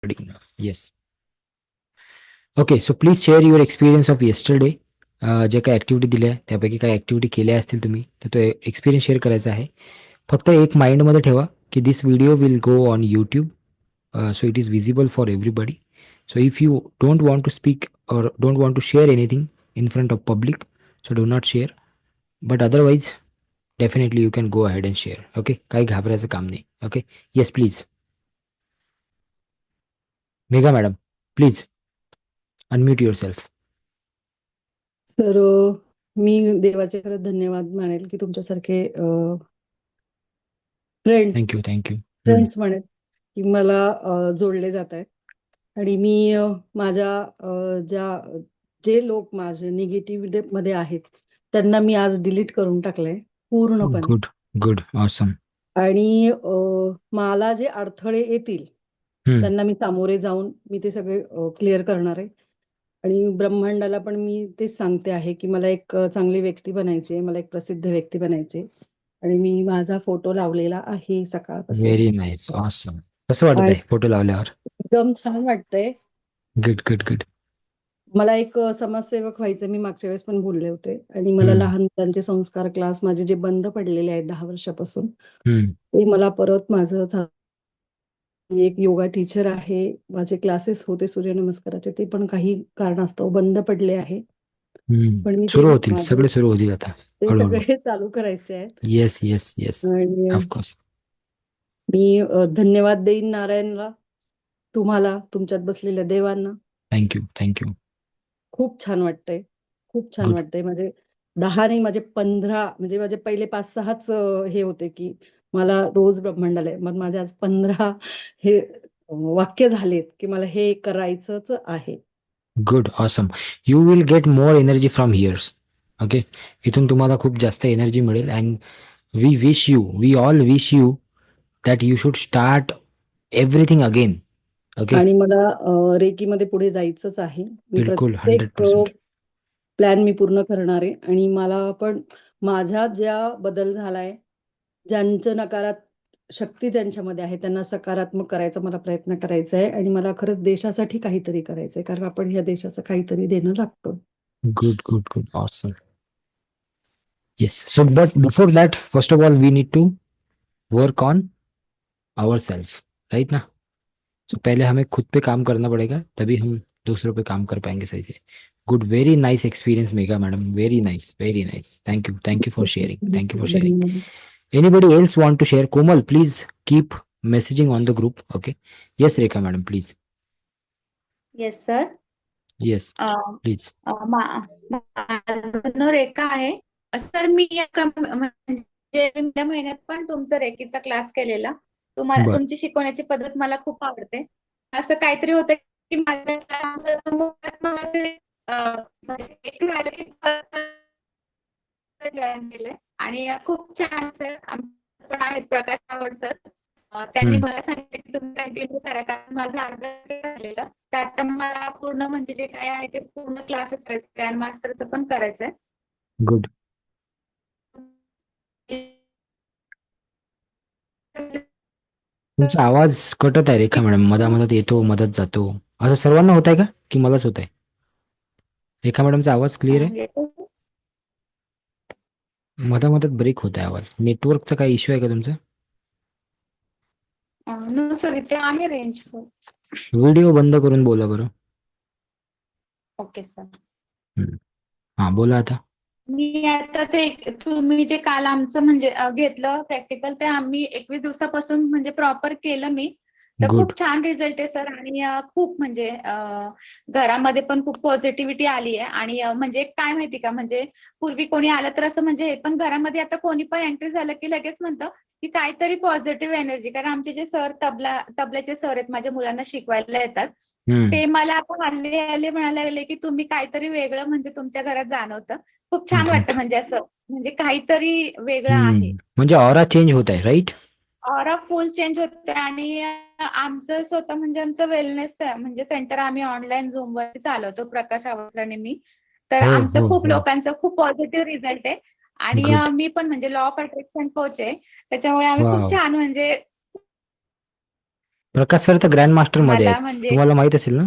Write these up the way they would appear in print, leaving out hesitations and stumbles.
Yes. Okay, so please share your experience of yesterday. जे काही activity दिल्या त्यापैकी काही ॲक्टिव्हिटी केल्या असतील तुम्ही तर तो एक्सपिरियन्स शेअर करायचा आहे. फक्त एक माइंडमध्ये ठेवा की this video will go on YouTube, so it is visible for everybody. So if you don't want to speak or don't want to share anything in front of public, so do not share. But otherwise, definitely you can go ahead and share. Okay, काही घाबरायचं काम नाही. Okay, yes please. Megha madam, please unmute your self. तर मी देवाचे खरंच धन्यवाद मानेल की तुमच्यासारखे friends thank you thank you. Friends म्हणेल की मला जोडले जात आहेत. आणि मी माझ्या जे लोक माझे निगेटिव्ह मध्ये आहेत त्यांना मी आज डिलीट करून टाकलंय पूर्णपणे. Good good awesome. आणि मला जे अडथळे येतील त्यांना मी सामोरे जाऊन मी ते सगळे क्लिअर करणार आहे. आणि ब्रह्मांडाला पण मी तेच सांगते आहे की मला एक चांगली व्यक्ती बनायची आहे, मला एक प्रसिद्ध व्यक्ती बनायची. आणि मी माझा फोटो लावलेला आहे सकाळपासून. Very nice awesome. कसं वाटत आणि आहे फोटो लावल्यावर? एकदम छान वाटतंय. Good good good. मला एक समाजसेवक व्हायचं मी मागच्या वेळेस पण बोलले होते. आणि मला लहान मुलांचे संस्कार क्लास माझे जे बंद पडलेले आहेत 10 वर्षापासून ते मला परत माझं मी एक योगा टीचर आहे. माझे क्लासेस होते सूर्यनमस्काराचे ते पण काही कारणास्तव बंद पडले आहे. पण मी ते सुरू होतील, माझे सगळे सुरू होतील आता ते हळूहळू. सगळे चालू करायचे आहेत. येस येस येस, आणि ऑफकोर्स. मी धन्यवाद देईन नारायणला, तुम्हाला, तुमच्यात बसलेल्या देवांना. Thank you thank you. खूप छान वाटतंय, खूप छान गुड. वाटतंय. म्हणजे 10 नाही, माझे 15 म्हणजे माझे पहिले 5-6च हे होते की मला रोज ब्रह्मांडाला मग माझे आज 15 हे वाक्य झालेत की मला हे करायचंच आहे. Good awesome. You will get more energy from here's. Okay, इथून तुम्हाला खूप जास्त एनर्जी मिळेल. And we all wish you that you should start everything again. Okay, आणि मला रेकीमध्ये पुढे जायचंच आहे. मी बिलकुल प्रत्येक 100%. प्लॅन मी पूर्ण करणार आहे. आणि मला पण माझ्या ज्या बदल झालाय, ज्यांचं शक्ती त्यांच्यामध्ये आहे त्यांना सकारात्मक करायचा मला प्रयत्न करायचा आहे. आणि मला खरंच देशासाठी काहीतरी करायचंय, कारण आपण ह्या देशाचं काहीतरी देणं लागतं. Good, good, good. Awesome. Yes. So, but before that, first of all, we need to work on ourselves, right ना? So पहले हमें खुद पे काम करना पड़ेगा, तभी हम दूसरों पे काम कर पाएंगे सही से. Good, very nice experience, Megha madam. Very nice, very nice. Thank you for sharing. Thank you for sharing. धन्यवाद. Anybody else want to share? Komal, please keep messaging on the group. Okay. Yes, Rekha madam, please. Yes sir. Yes, please. माझं नाव रेखा आहे. Sir मी म्हणजे त्या महिन्यात पण तुमचा रेकीचा class केलेला. बर. तुमची शिकवण्याची पद्धत मला खूप आवडते. असं काहीतरी होतं की माझ्या मुळात मला ते म्हणजे एक झालं की जॉईन केलंय. आणि खूप छान सर पण आहेत प्रकाश आवड सर. त्यांनी मला सांगितलं की तुम्ही कंटिन्यू करा, कारण माझा अर्धा झालेला. तर आता मला पूर्ण म्हणजे जे काय आहे ते पूर्ण क्लासेस करायचे, ग्रँड मास्टरचं पण करायचंय. गुड. तुमचा आवाज कटत आहे रेखा मॅडम, मधामधात येतो मधात जातो. असं सर्वांना होत आहे का की मलाच होत आहे? रेखा मॅडमचा आवाज क्लिअर आहे? मधामधात ब्रेक होत आहे आवाज. नेटवर्कचा काही इश्यू आहे का तुमचा? सर इथे आहे रेंज. व्हिडिओ बंद करून बोला बरं. Okay sir. हा बोला आता. मी आता ते तुम्ही जे काल आमचं म्हणजे घेतलं प्रॅक्टिकल, ते आम्ही 21 दिवसापासून म्हणजे प्रॉपर केलं मी. तर गुड. खूप छान रिझल्ट आहे सर. आणि खूप म्हणजे घरामध्ये पण खूप पॉझिटिव्हिटी आली आहे. आणि म्हणजे काय माहिती का, म्हणजे पूर्वी कोणी आलं तर असं म्हणजे पण घरामध्ये आता कोणी पण एंट्री झालं की लगेच म्हणतं की काहीतरी पॉझिटिव्ह एनर्जी. कारण आमचे जे सर तबल्याचे सर आहेत, माझ्या मुलांना शिकवायला येतात, ते मला आता आले म्हणायला लागले की तुम्ही काहीतरी वेगळं म्हणजे तुमच्या घरात जाणवतं. खूप छान वाटतं, म्हणजे असं म्हणजे काहीतरी वेगळं आहे. म्हणजे ऑरा चेंज होत आहे, राईट? ऑरा फुल चेंज होते. आणि आमचं स्वतः म्हणजे आमचं वेलनेस म्हणजे सेंटर आम्ही ऑनलाईन झूम वरती चालवतो, प्रकाश आवासकर आणि मी. तर आमचं खूप लोकांचं खूप पॉझिटिव्ह रिझल्ट आहे. आणि मी पण म्हणजे लॉ ऑफ अट्रॅक्शन कोच आहे, त्याच्यामुळे आम्ही खूप छान म्हणजे प्रकाश सर तर ग्रँड मास्टर मध्ये मला आहेत, म्हणजे तुम्हाला माहित असेल ना?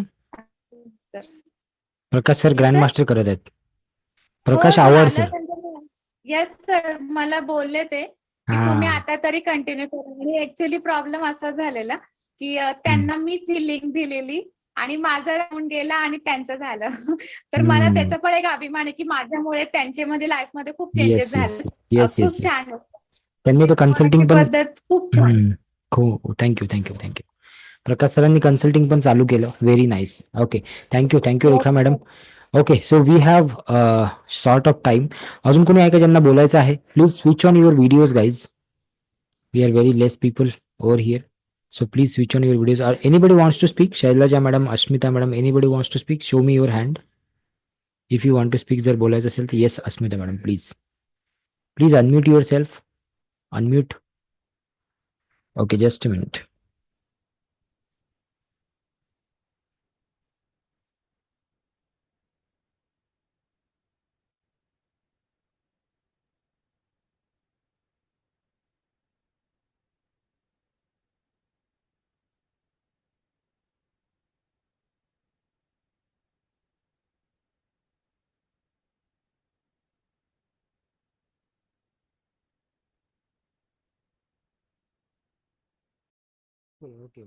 प्रकाश सर काय ग्रँड सर? मास्टर करत आहेत. हो प्रकाश आव्हाड झालं सर. त्यांचं. येस सर, मला बोलले ते की तुम्ही हा. आता तरी कंटिन्यू करा. आणि ऍक्च्युली प्रॉब्लेम असा झालेला की हम्म. त्यांना मीच ही लिंक दिलेली आणि माझं राहून गेला आणि त्यांचं झालं. तर मला हम्म. त्याचा पण एक अभिमान आहे की माझ्यामुळे त्यांच्यामध्ये लाईफमध्ये खूप चेंजेस येस येस झाले. येस येस खूप येस. छान असतं. त्यांनी ती तो मराठी कन्सल्टिंग पण. पद्धत खूप छान. हम्म. हो, थँक्यू थँक्यू थँक्यू. प्रकाश सरांनी कन्सल्टिंग पण चालू केलं. Very nice. Okay, thank you thank you Rekha yes madam. Sir. Okay, so we have short of time. अजून कोणी आहे का ज्यांना बोलायचं आहे? Please switch on your videos guys. We are very less people over here. So please switch on your videos. Or anybody wants to speak? Shailaja madam, Ashmita madam, anybody wants to speak? Show me your hand. If you want to speak, जर बोलायचं असेल तर yes, Ashmita madam, please. Please unmute yourself. Unmute. Okay, just a minute. Okay.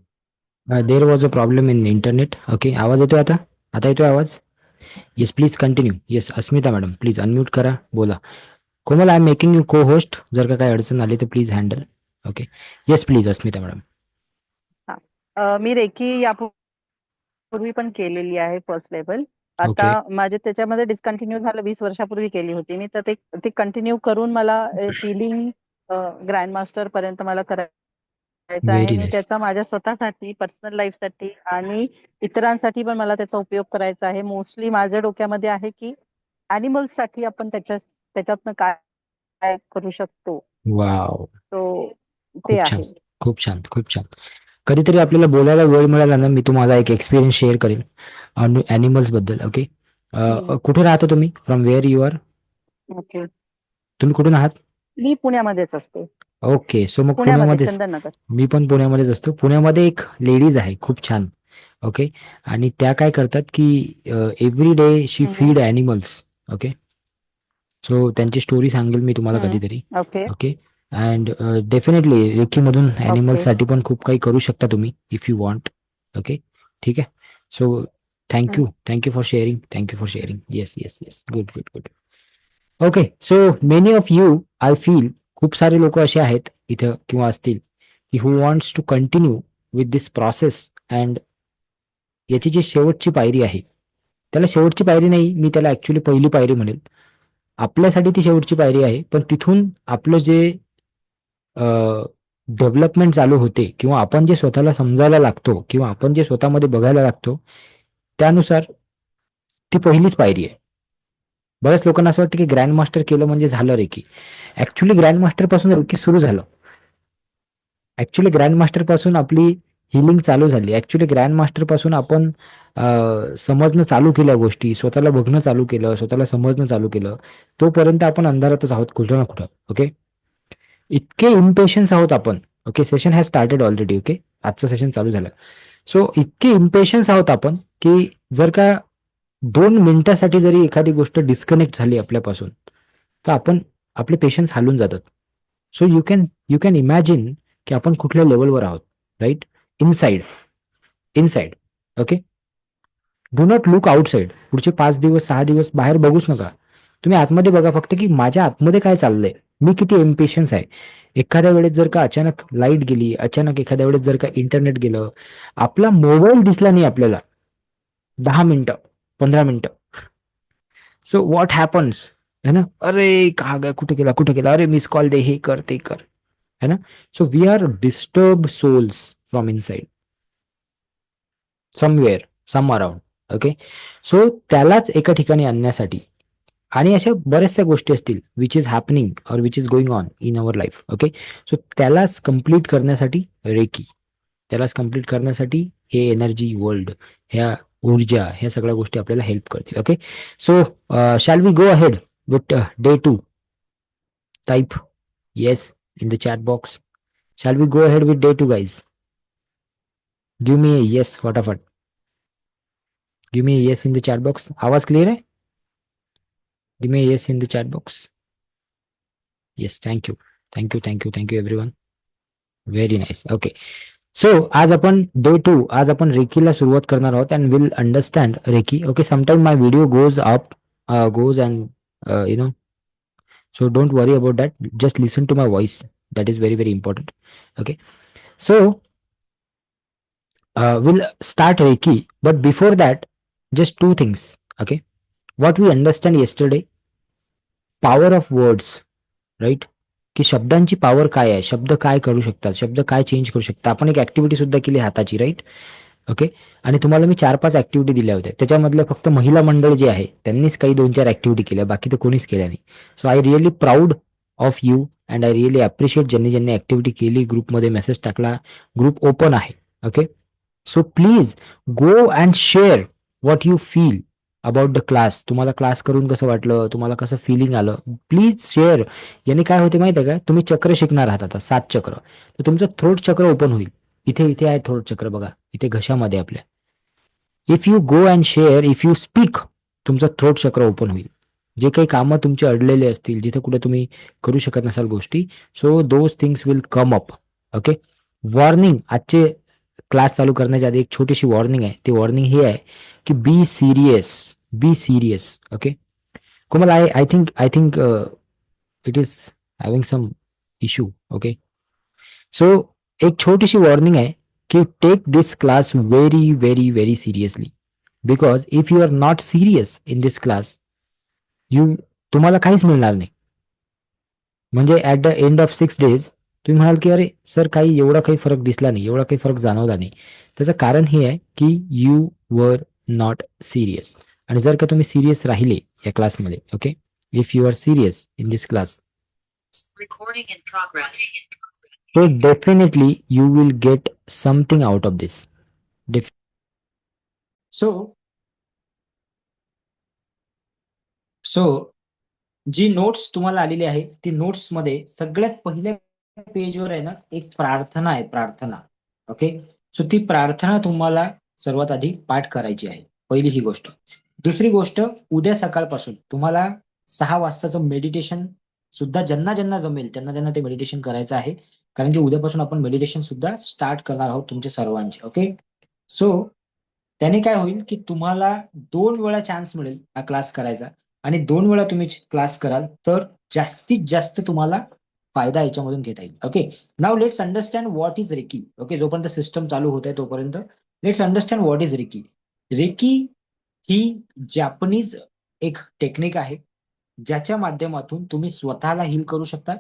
There was a problem in internet. Okay, आवाज येतोय आता? आता येतोय आवाज? Yes, please continue. Yes, Asmita madam please unmute करा, बोला. Komal, I am making you cohost. जर का काही अडचण आली तर please handle. Okay. Yes please Asmita madam. मी रेकी यापूर्वी पण केलेली आहे फर्स्ट लेवल. आता ओके. माझे त्याच्यामध्ये डिस्कंटिन्यू झालं, 20 वर्षापूर्वी केली होती मी. तर ते कंटिन्यू करून मला हिलिंग ग्रँड मास्टर पर्यंत मला करायचं आहे व्हेरी आणि नाईस. त्याचा माझ्या स्वतःसाठी, पर्सनल लाईफसाठी आणि इतरांसाठी पण मला त्याचा उपयोग करायचा आहे. मोस्टली माझ्या डोक्यामध्ये आहे की साठी आपण त्याच्यातनं काय काय करू शकतो. वाव, तो ते खूप छान, आहे. खूप छान, खूप छान. कधीतरी आपल्याला बोलायला वेळ मिळाला ना, मी तुम्हाला एक एक्सपिरियन्स शेअर करेन ॲनिमल्स बद्दल. ओके. कुठे राहता तुम्ही? From where you are? Okay. तुम्ही कुठून आहात? मी पुण्यामध्येच असते. ओके, सो मग पुण्यामध्ये, पुण्यामध्येच. चंदननगर. मी पण पुण्यामध्येच असतो. पुण्यामध्ये एक लेडीज आहे खूप छान. ओके. आणि त्या काय करतात की every day she feed animals. Okay. So त्यांची स्टोरी सांगेल मी तुम्हाला कधीतरी. ओके. ओके. अँड डेफिनेटली रेकीमधून ओके. ॲनिमल्ससाठी पण खूप काही करू शकता तुम्ही इफ यू वॉन्ट. ओके, ठीक आहे. So thank you for sharing. Thank you for sharing. Yes yes yes, good good good. Okay, so many of you, I feel, खूप सारे लोक असे आहेत इथं किंवा असतील की who wants to continue with this process. And याची जी शेवटची पायरी आहे, त्याला शेवटची पायरी नाही, मी त्याला ॲक्च्युली पहिली पायरी म्हणेल. आपल्यासाठी ती शेवटची पायरी आहे, पण तिथून आपलं जे डेव्हलपमेंट चालू होते किंवा आपण जे स्वतःला समजायला लागतो किंवा आपण जे स्वतःमध्ये बघायला लागतो, त्यानुसार ती पहिलीच पायरी आहे. बऱ्याच लोकांना असं वाटतं की ग्रँड मास्टर केलं म्हणजे झालं रेकी. ॲक्च्युली ग्रँड मास्टर पासून रेकी सुरू झालं. ॲक्च्युली ग्रँड मास्टर पासून आपली हिलिंग चालू झाली. ॲक्च्युली ग्रँड मास्टर पासून आपण समजणं चालू केल्या गोष्टी, स्वतःला बघणं चालू केलं, स्वतःला समजणं चालू केलं. तोपर्यंत आपण अंधारातच आहोत कुठं ना कुठं. ओके. इतके इम्पेशन्स आहोत आपण. Okay, session has started already. Okay, आजचं सेशन चालू झालं. सो इतके इम्पेशन्स आहोत आपण की जर का 2 मिनिटासाठी जरी एखादी गोष्ट डिस्कनेक्ट झाली आपल्यापासून, तर आपण, आपले पेशन्स हालून जातात. सो यू कॅन इमॅजिन की आपण कुठल्या लेवलवर आहोत. Right. Inside. Inside. Okay. Do not look outside. पुढचे 5 दिवस 6 दिवस बाहेर बघूच नका. तुम्ही आतमध्ये बघा फक्त की माझ्या आतमध्ये काय चाललंय, मी किती इम्पेशन्स आहे. एखाद्या वेळेस जर का अचानक लाईट गेली, अचानक एखाद्या वेळेस जर का इंटरनेट गेलं, आपला मोबाईल दिसला नाही आपल्याला 10 मिनिटं 15 मिनिटं, सो व्हॉट हॅपन्स, है ना? अरे कहा गया, कुठे गेला, अरे मिस कॉल दे, हे कर ते कर, है ना? So we are disturb souls from inside, somewhere, some around. Okay. So त्यालाच एका ठिकाणी आणण्यासाठी आणि अशा बऱ्याचशा गोष्टी असतील विच इज हॅपनिंग और which is going on in our life. Okay. So त्यालाच कम्प्लीट करण्यासाठी रेकी, त्यालाच कम्प्लीट करण्यासाठी हे एनर्जी वर्ल्ड, ह्या ऊर्जा, ह्या सगळ्या गोष्टी आपल्याला हेल्प करतील. Okay. So shall we go ahead with day 2? Type yes in the chat box. Shall we go ahead with day 2 guys? Give me yes फटाफट. Give me yes in the chat box. आवाज clear आहे? Give me yes in the chat box. Yes, thank you thank you thank you thank you everyone. Very nice. Okay, so आज आपण day 2, आज आपण रेकीला सुरुवात करणार आहोत and will understand reiki. Okay, sometime my video goes up, goes and so don't worry about that, just listen to my voice, that is very very important. Okay, so we'll start reiki, but before that, just two things. Okay, what we understand yesterday, power of words, right, की शब्दांची power काय आहे, शब्द काय करू शकतात, शब्द काय चेंज करू शकतात. आपण एक ऍक्टिव्हिटी सुद्धा केली हाताची, राईट. ओके, आणि तुम्हाला मी 4-5 ऍक्टिव्हिटी दिल्या होत्या, त्याच्यामधल्या फक्त महिला मंडळ जे आहे त्यांनीच काही 2-4 ऍक्टिव्हिटी केल्या, बाकी तर कोणीच केल्या नाही. So I really proud of you and I really appreciate ज्यांनी ज्यांनी ऍक्टिव्हिटी केली, ग्रुपमध्ये मेसेज टाकला, ग्रुप ओपन आहे. Okay, so please go and share what you feel about the class. तुम्हाला क्लास करून कसं वाटलं, तुम्हाला कसं फिलिंग आलं, प्लीज शेअर. याने काय होते माहिती आहे का, तुम्ही चक्र शिकणार आहात आता, 7 चक्र, तर तुमचं थ्रोट चक्र ओपन होईल. इथे इथे आहे थ्रोट चक्र, बघा इथे घशामध्ये आपल्या. If you go and share, if you speak, तुमचं थ्रोट चक्र ओपन होईल. जे काही कामं तुमचे अडलेले असतील, जिथे कुठे तुम्ही करू शकत नसाल गोष्टी, so those things will come up. Okay, warning, आजचे क्लास चालू करण्याच्या आधी एक छोटीशी वॉर्निंग आहे. ती वॉर्निंग ही आहे की be serious, be serious. Okay, Komal, I think it is having some issue. Okay, so एक छोटीशी वॉर्निंग आहे की take this class very very very seriously, because if you are not serious in this class, तुम्हाला काहीच मिळणार नाही. म्हणजे at the end of 6 days तुम्ही म्हणाल की अरे सर, काही एवढा काही फरक दिसला नाही, एवढा काही फरक जाणवला नाही. त्याचं कारण हे आहे की यू वर नॉट सिरियस. आणि जर का तुम्ही सिरियस राहिले या क्लासमध्ये, okay, if you are serious in this class, so definitely you will get something out of this. So जी नोट्स तुम्हाला आलेली आहे, ती नोट्स मध्ये सगळ्यात पहिल्या पेजवर आहे ना, एक प्रार्थना आहे, प्रार्थना. ओके, सो ती प्रार्थना तुम्हाला सर्वात आधी पाठ करायची आहे, पहिली ही गोष्ट. दुसरी गोष्ट, उद्या सकाळपासून तुम्हाला 6 वाजताचं मेडिटेशन सुद्धा ज्यांना ज्यांना जमेल त्यांना त्यांना ते मेडिटेशन करायचं आहे, कारण की उद्यापासून आपण मेडिटेशन सुद्धा स्टार्ट करणार आहोत तुमचे सर्वांचे. ओके, सो त्याने काय होईल की तुम्हाला 2 वेळा चान्स मिळेल हा क्लास करायचा, आणि 2 वेळा तुम्ही क्लास कराल तर जास्तीत जास्त तुम्हाला फायदा याच्यामधून घेता येईल. Okay, now let's understand what is reiki. Okay, जोपर्यंत सिस्टम चालू होत आहे तोपर्यंत let's understand what is reiki. Reiki ही जॅपनीज एक टेक्निक आहे, ज्याच्या माध्यमातून तुम्ही स्वतःला हील करू शकता,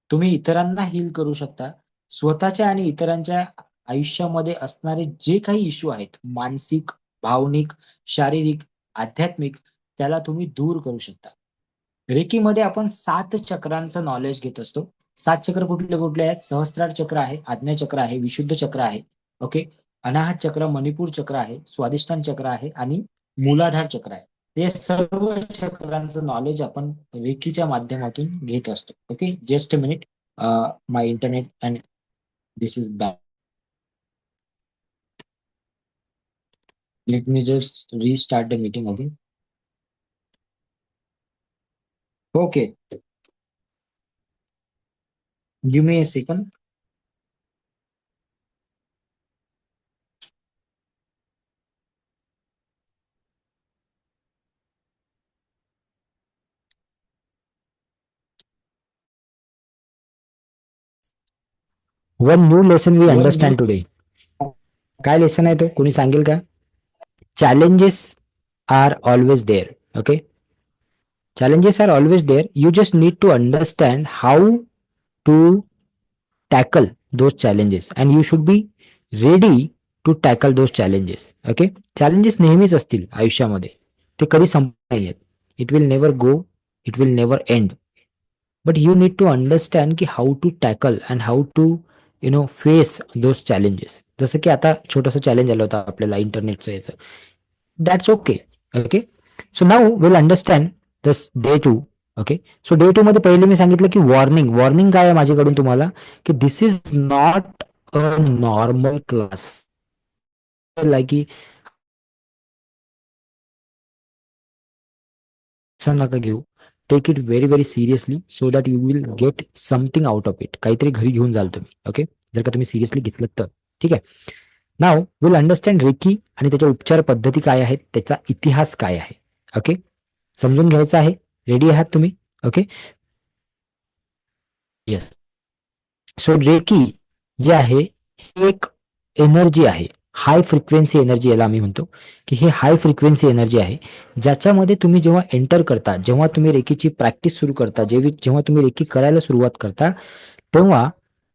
तुम्ही इतरांना हील करू शकता. स्वतःच्या आणि इतरांच्या आयुष्यामध्ये असणारे जे काही इश्यू आहेत, मानसिक, भावनिक, शारीरिक, आध्यात्मिक, त्याला तुम्ही दूर करू शकता. रेकीमध्ये आपण 7 चक्रांचं नॉलेज घेत असतो. 7 चक्र कुठले कुठले आहेत? सहस्त्रार चक्र आहे, आज्ञा चक्र आहे, विशुद्ध चक्र आहे, ओके, अनाहत चक्र, मणिपूर चक्र आहे, स्वादिष्ठान चक्र आहे आणि मूलाधार चक्र आहे. हे सर्व चक्रांचं नॉलेज आपण रेकीच्या माध्यमातून घेत असतो. Okay, just a minute, my internet and this is back. Let me just restart the meeting again. Okay, give me a second. One new lesson we understand today. काय लेसन आहे तो, कोणी सांगेल का? Challenges are always there. Okay, challenges are always there. You just need to understand how to tackle those challenges and you should be ready to tackle those challenges. Okay, challenges नेहमीच असतील आयुष्यामध्ये, ते कधी संपणार नाहीयेत. It will never go, it will never end. But you need to understand की how to tackle and how to face those challenges. जसं की आता छोटंसं चॅलेंज आलं होतं आपल्याला इंटरनेटचं याचं. That's okay. Okay, so now will understand this day 2. Okay, so day 2 मध्ये पहिले मी सांगितलं की वॉर्निंग काय आहे माझ्याकडून तुम्हाला, की this is not a normal class. Like की असं नका घेऊ. Take it very very seriously so that you will get something out of it. काहीतरी घरी घेऊन जाल तुम्ही. ओके, जर का तुम्ही सिरियसली घेतलं तर. ठीक आहे. नाव विल अंडरस्टँड रेकी आणि त्याच्या उपचार पद्धती काय आहेत, त्याचा इतिहास काय आहे. ओके, समजून घ्यायचं आहे. रेडी आहात तुम्ही? Okay, yes. सो रेकी जे आहे ही एक एनर्जी आहे, हाय फ्रिक्वेन्सी एनर्जी याला आम्ही म्हणतो की हे हाय फ्रिक्वेन्सी एनर्जी आहे, ज्याच्यामध्ये तुम्ही जेव्हा एंटर करता, जेव्हा तुम्ही रेकीची प्रॅक्टिस सुरू करता, जेव्हा तुम्ही रेकी करायला सुरुवात करता, तेव्हा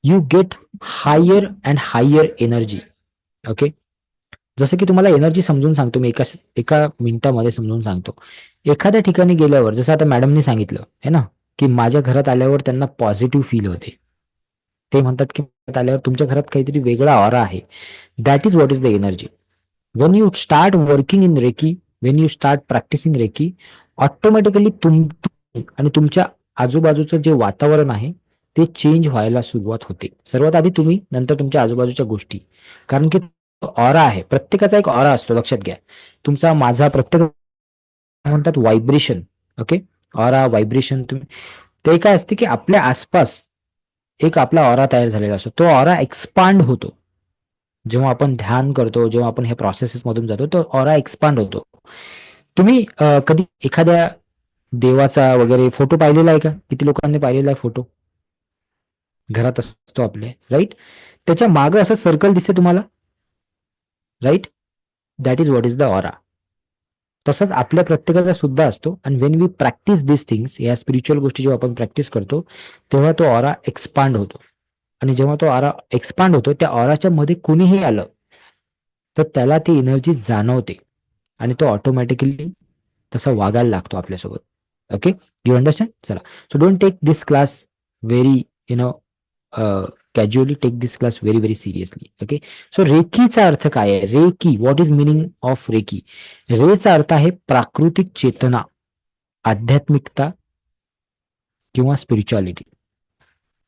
you get higher and higher energy. Okay, जसं की तुम्हाला एनर्जी समजून सांगतो मी, एका एका मिनिटामध्ये समजून सांगतो. एखाद्या ठिकाणी गेल्यावर, जसं आता मॅडमने सांगितलं है ना, की माझ्या घरात आल्यावर त्यांना पॉझिटिव्ह फील होते. ते म्हणतात की घरात आल्यावर तुमच्या घरात काहीतरी वेगळा ऑरा आहे. That is what is the energy. When you start working in reiki, when you start practicing reiki, automatically आणि तुमच्या आजूबाजूचं जे वातावरण आहे ते चेंज व्हायला सुरुवात होते. सर्वात आधी तुम्ही, नंतर तुमच्या आजूबाजूच्या गोष्टी. कारण की ऑरा आहे, प्रत्येकाचा एक ऑरा असतो, लक्षात घ्या. तुमचा, माझा, प्रत्येक म्हणतात व्हायब्रेशन. Okay, aura, vibration. तुम्ही ते काय असते की आपल्या आसपास एक आपला ऑरा तयार झालेला असतो. तो ऑरा एक्सपांड होतो जेव्हा आपण ध्यान करतो, जेव्हा आपण ह्या प्रोसेसेस मधून जातो, तो ऑरा एक्सपांड होतो. तुम्ही कधी एखाद्या देवाचा वगैरे फोटो पाहिलेला आहे का? किती लोकांनी पाहिलेला आहे फोटो? घरात असतो आपले, राईट? त्याच्या मागं असं सर्कल दिसते तुम्हाला, right? That is what is the aura. तसंच आपल्या प्रत्येकाचा सुद्धा असतो. आणि when we practice this things, या स्पिरिच्युअल गोष्टी जेव्हा आपण प्रॅक्टिस करतो, तेव्हा तो ऑरा एक्सपांड होतो. आणि जेव्हा तो ऑरा एक्सपांड होतो, त्या ऑराच्या मध्ये कुणीही आलं तर त्याला ती एनर्जी जाणवते आणि तो ऑटोमॅटिकली तसा वागायला लागतो आपल्यासोबत. Okay, you understand? चला, so don't take this class very casually, take this class very very seriously. Okay, so रेकीचा अर्थ काय आहे? Reiki, what is meaning of Reiki? रेचा अर्थ आहे प्राकृतिक चेतना, आध्यात्मिकता किंवा स्पिरिच्युअलिटी.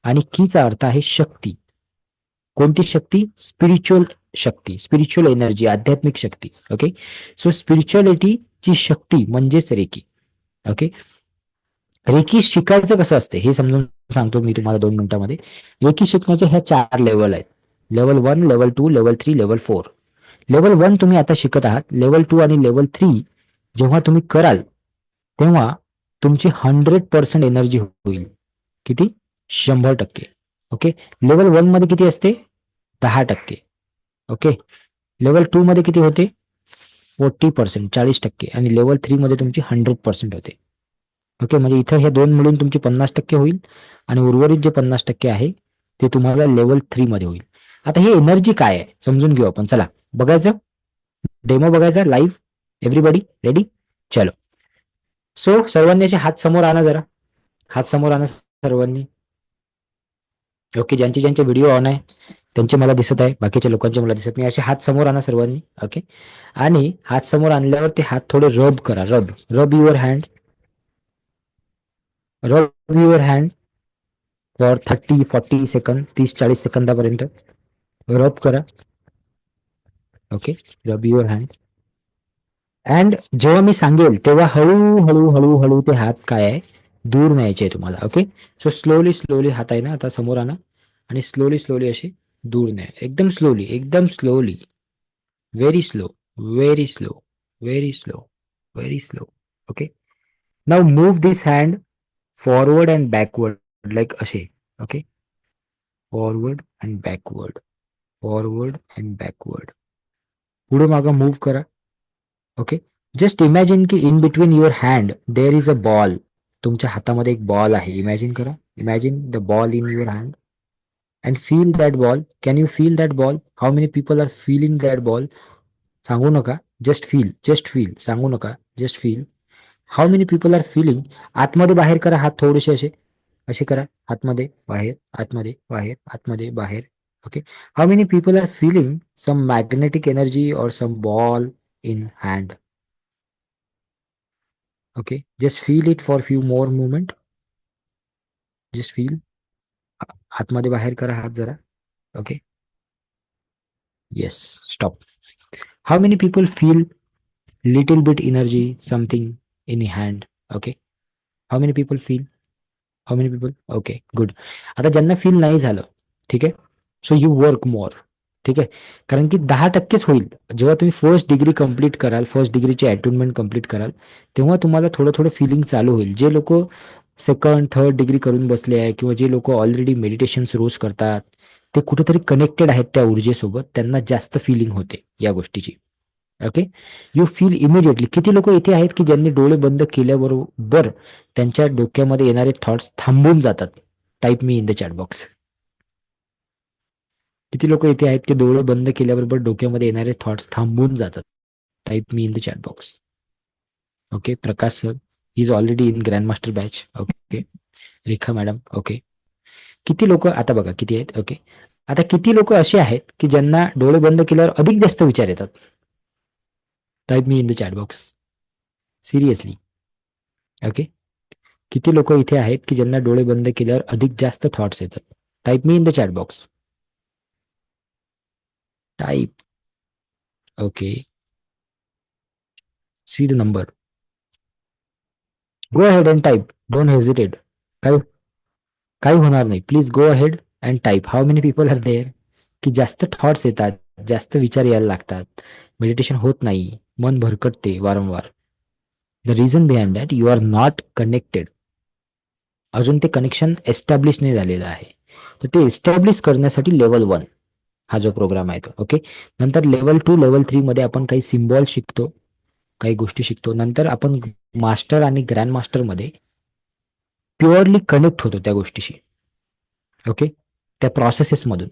आणि कीचा अर्थ आहे शक्ती. कोणती शक्ती? स्पिरिच्युअल शक्ती, स्पिरिच्युअल एनर्जी, आध्यात्मिक शक्ती. ओके, सो स्पिरिच्युअलिटीची शक्ती म्हणजेच रेकी. ओके, रेकी शिकायचं कसं असते हे समजून सांगतो मी तुम्हाला 2 मिनिटांमध्ये. रेकी शिकण्याच्या ह्या 4 लेवल आहेत. Level 1, level 2, level 3, level 4. Level 1 तुम्ही आता शिकत आहात. लेवल 2 आणि लेवल 3 जेव्हा तुम्ही कराल तेव्हा तुमची 100% एनर्जी होईल. किती? 100%. ओके, लेवल 1 मध्ये किती असते? 10%. ओके, लेवल 2 मध्ये किती होते? 40%, 40%. आणि लेवल 3 मध्ये तुमची 100% होते. ओके, म्हणजे इथं हे 2 मिळून तुमची 50% होईल आणि उर्वरित जे 50% आहे ते तुम्हाला लेवल 3 मध्ये होईल. आता ही एनर्जी काय आहे समजून घेऊ आपण. चला, बघायचं, डेमो बघायचा लाईव्ह. Everybody ready? चलो. सो सर्वांनी असे हात समोर आणा, जरा हात समोर आणा सर्वांनी. ओके, ज्यांचे ज्यांचे व्हिडिओ ऑन आहे त्यांचे मला दिसत आहे, बाकीच्या लोकांचे मला दिसत नाही. असे हात समोर आणा सर्वांनी. ओके, आणि हात समोर आणल्यावर ते हात थोडे रब करा. रब युअर हँड, रब युअर हँड फॉर 30-40 सेकंद, 30-40 सेकंदापर्यंत रब करा. ओके, रब युअर हँड. अँड जेव्हा मी सांगेल तेव्हा हळूहळू हळूहळू ते हात काय आहे दूर न्यायचे तुम्हाला. ओके, सो स्लोली स्लोली हात आहे ना आता समोर आणा आणि स्लोली स्लोली असे दूर न्या. एकदम स्लोली, एकदम slowly, very slow, very slow, very slow, very slow. Okay, now move this hand forward and backward, like असे. Okay, forward and backward, forward and backward, पुढे मागं मूव्ह करा. ओके, जस्ट इमॅजिन की in between your hand there is a ball. तुमच्या हातामध्ये एक ball आहे. Imagine करा, imagine the ball in your hand and feel that ball. Can you feel that ball? How many people are feeling that ball? सांगू नका, just feel, just feel, सांगू नका, just feel. How many people are feeling? आतमध्ये बाहेर करा हात थोडेसे असे, असे करा. आतमध्ये बाहेर, आतमध्ये बाहेर, आतमध्ये बाहेर. Okay, how many people are feeling some magnetic energy और some ball in hand? Okay, just feel it for few more moment. Just feel. आतमध्ये बाहेर करा हात जरा. Okay, Yes, stop. How many people feel little bit energy, something in hand? Okay. How many people feel? How many people? Okay, good. आता ज्यांना feel नाही झालं, ठीक आहे, सो यू वर्क मोर. ठीक आहे, कारण की 10%च होईल. जेव्हा तुम्ही फर्स्ट डिग्री कंप्लीट कराल, फर्स्ट डिग्रीची अटेनमेंट कंप्लीट कराल, तेव्हा तुम्हाला थोडं थोडं फिलिंग चालू होईल. जे लोक सेकंड थर्ड डिग्री करून बसले आहे किंवा जे लोक ऑलरेडी मेडिटेशन रोज करतात, ते कुठेतरी कनेक्टेड आहेत त्या ऊर्जेसोबत, त्यांना जास्त फिलिंग होते या गोष्टीची. Okay, you feel immediately. किती लोक इथे आहेत की ज्यांनी डोळे बंद केल्याबरोबर त्यांच्या डोक्यामध्ये येणारे थॉट्स थांबून जातात? Type me in the chat box. किती लोक इथे आहेत की डोळे बंद केल्याबरोबर डोक्यामध्ये येणारे थॉट्स थांबून जातात? Type me in the chat box. Okay, Prakash sir is already in grand master batch. Okay, Rekha madam. Okay, किती लोक आता बघा किती आहेत. ओके, आता किती लोक असे आहेत की ज्यांना डोळे बंद केल्यावर अधिक जास्त विचार येतात? Type me in the chat box. Seriously. Okay, किती लोक इथे आहेत की ज्यांना डोळे बंद केल्यावर अधिक जास्त थॉट्स येतात? Type me in the chat box. Type. Okay, see the number. Go ahead and type. Don't hesitate. काही काही होणार नाही. Please go ahead and type. How many people are there की जास्त थॉट्स येतात, जास्त विचार यायला लागतात, मेडिटेशन होत नाही, मन भरकटते वारंवार? The reason behind that you are not connected. अजून ते कनेक्शन एस्टॅब्लिश नाही झालेलं आहे. तर ते एस्टॅब्लिश करण्यासाठी लेवल 1 हा जो प्रोग्राम आहे तो. ओके, नंतर लेवल 2 लेवल 3 मध्ये आपण काही सिम्बॉल शिकतो, काही गोष्टी शिकतो. नंतर आपण मास्टर आणि ग्रँड मास्टर मध्ये प्युअरली कनेक्ट होतो त्या गोष्टीशी. ओके, त्या प्रोसेसेसमधून.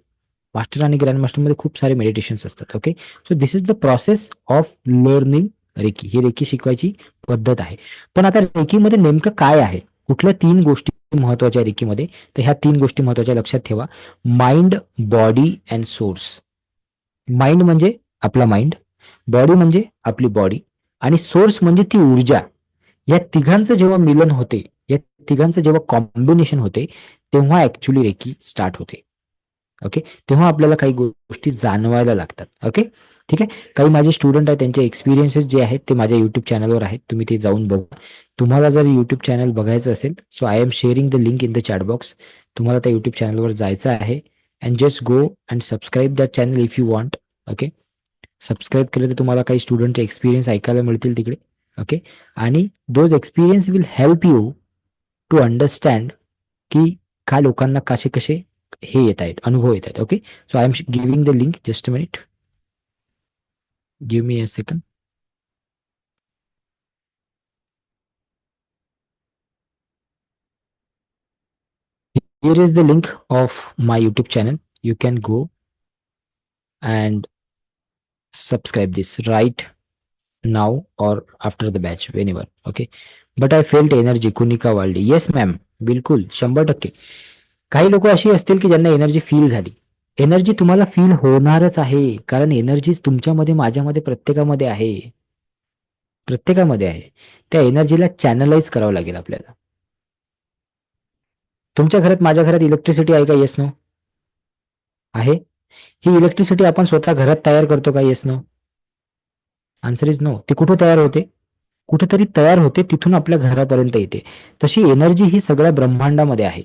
मास्टर आणि ग्रँड मास्टरमध्ये खूप सारे मेडिटेशन्स असतात. Okay, so this is the process of learning reiki. ही रेकी शिकवायची पद्धत आहे. पण आता रेकीमध्ये नेमकं काय आहे, कुठल्या 3 गोष्टी महत्वाच्या रेकीमध्ये? तर ह्या 3 गोष्टी महत्वाच्या, लक्षात ठेवा. Mind, body and source. Mind म्हणजे आपला माइंड, बॉडी म्हणजे आपली बॉडी, आणि सोर्स म्हणजे ती ऊर्जा. या तिघांचं जेव्हा मिलन होते, या तिघांचं जेव्हा कॉम्बिनेशन होते, तेव्हा ऍक्च्युली रेकी स्टार्ट होते. ओके, तेव्हा आपल्याला काही गोष्टी जाणवायला लागतात. ओके, ठीक आहे. काही माझे स्टुडंट आहेत, त्यांचे एक्सपिरियन्सेस जे आहेत ते माझ्या युट्यूब चॅनलवर आहेत, तुम्ही ते जाऊन बघा. तुम्हाला जर युट्यूब चॅनल बघायचं असेल, so I am sharing the link in the chat box. तुम्हाला त्या युट्यूब चॅनलवर जायचं आहे and just go and subscribe that channel if you want. Okay, subscribe केलं तर तुम्हाला काही स्टुडंटचे एक्सपिरियन्स ऐकायला मिळतील तिकडे. ओके, आणि those experience will help you to understand की काय लोकांना कसे कसे हे येत आहेत, अनुभव येत आहेत. Okay, so I am giving the link. Just a minute, give me a second. Here is the link of my YouTube channel. You can go and subscribe this right now or after the batch, whenever. Okay, but I felt energy. Kunika Walde. Yes ma'am, बिलकुल 100%. काही लोक अशी असतील की ज्यांना energy feel झाली. Energy तुम्हाला feel होणारच आहे, कारण एनर्जी तुमच्यामध्ये, माझ्यामध्ये, प्रत्येकामध्ये आहे. प्रत्येकामध्ये आहे. त्या एनर्जीला चॅनलाइज करावं लागेल आपल्याला. तुमच्या घरात, माझ्या घरात इलेक्ट्रिसिटी आहे का? येस नो आहे. ही इलेक्ट्रिसिटी आपण स्वतः घरात तयार करतो का? Yes no. Answer is no. ती कुठे तयार होते? कुठेतरी तयार होते, तिथून आपल्या घरापर्यंत येते. तशी एनर्जी ही सगळ्या ब्रह्मांडामध्ये आहे,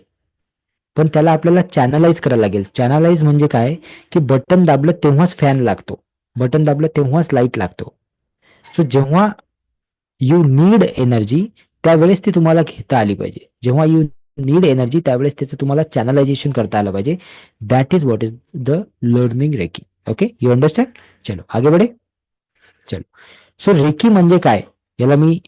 पण त्याला आपल्याला चॅनलाइज करायला लागेल. चॅनलाइज म्हणजे काय की बटन दाबलं तेव्हाच फॅन लागतो, बटन दाबलं तेव्हाच लाईट लागतो. सो जेव्हा यू नीड एनर्जी, त्यावेळेस ती तुम्हाला घेता आली पाहिजे. जेव्हा यू नीड एनर्जी, त्यावेळेस त्याचं तुम्हाला चॅनलायझेशन करता आलं पाहिजे. That is what is the learning reiki. Okay, you understand? चलो आगे बढे. चलो, सो रेकी म्हणजे काय, याला मी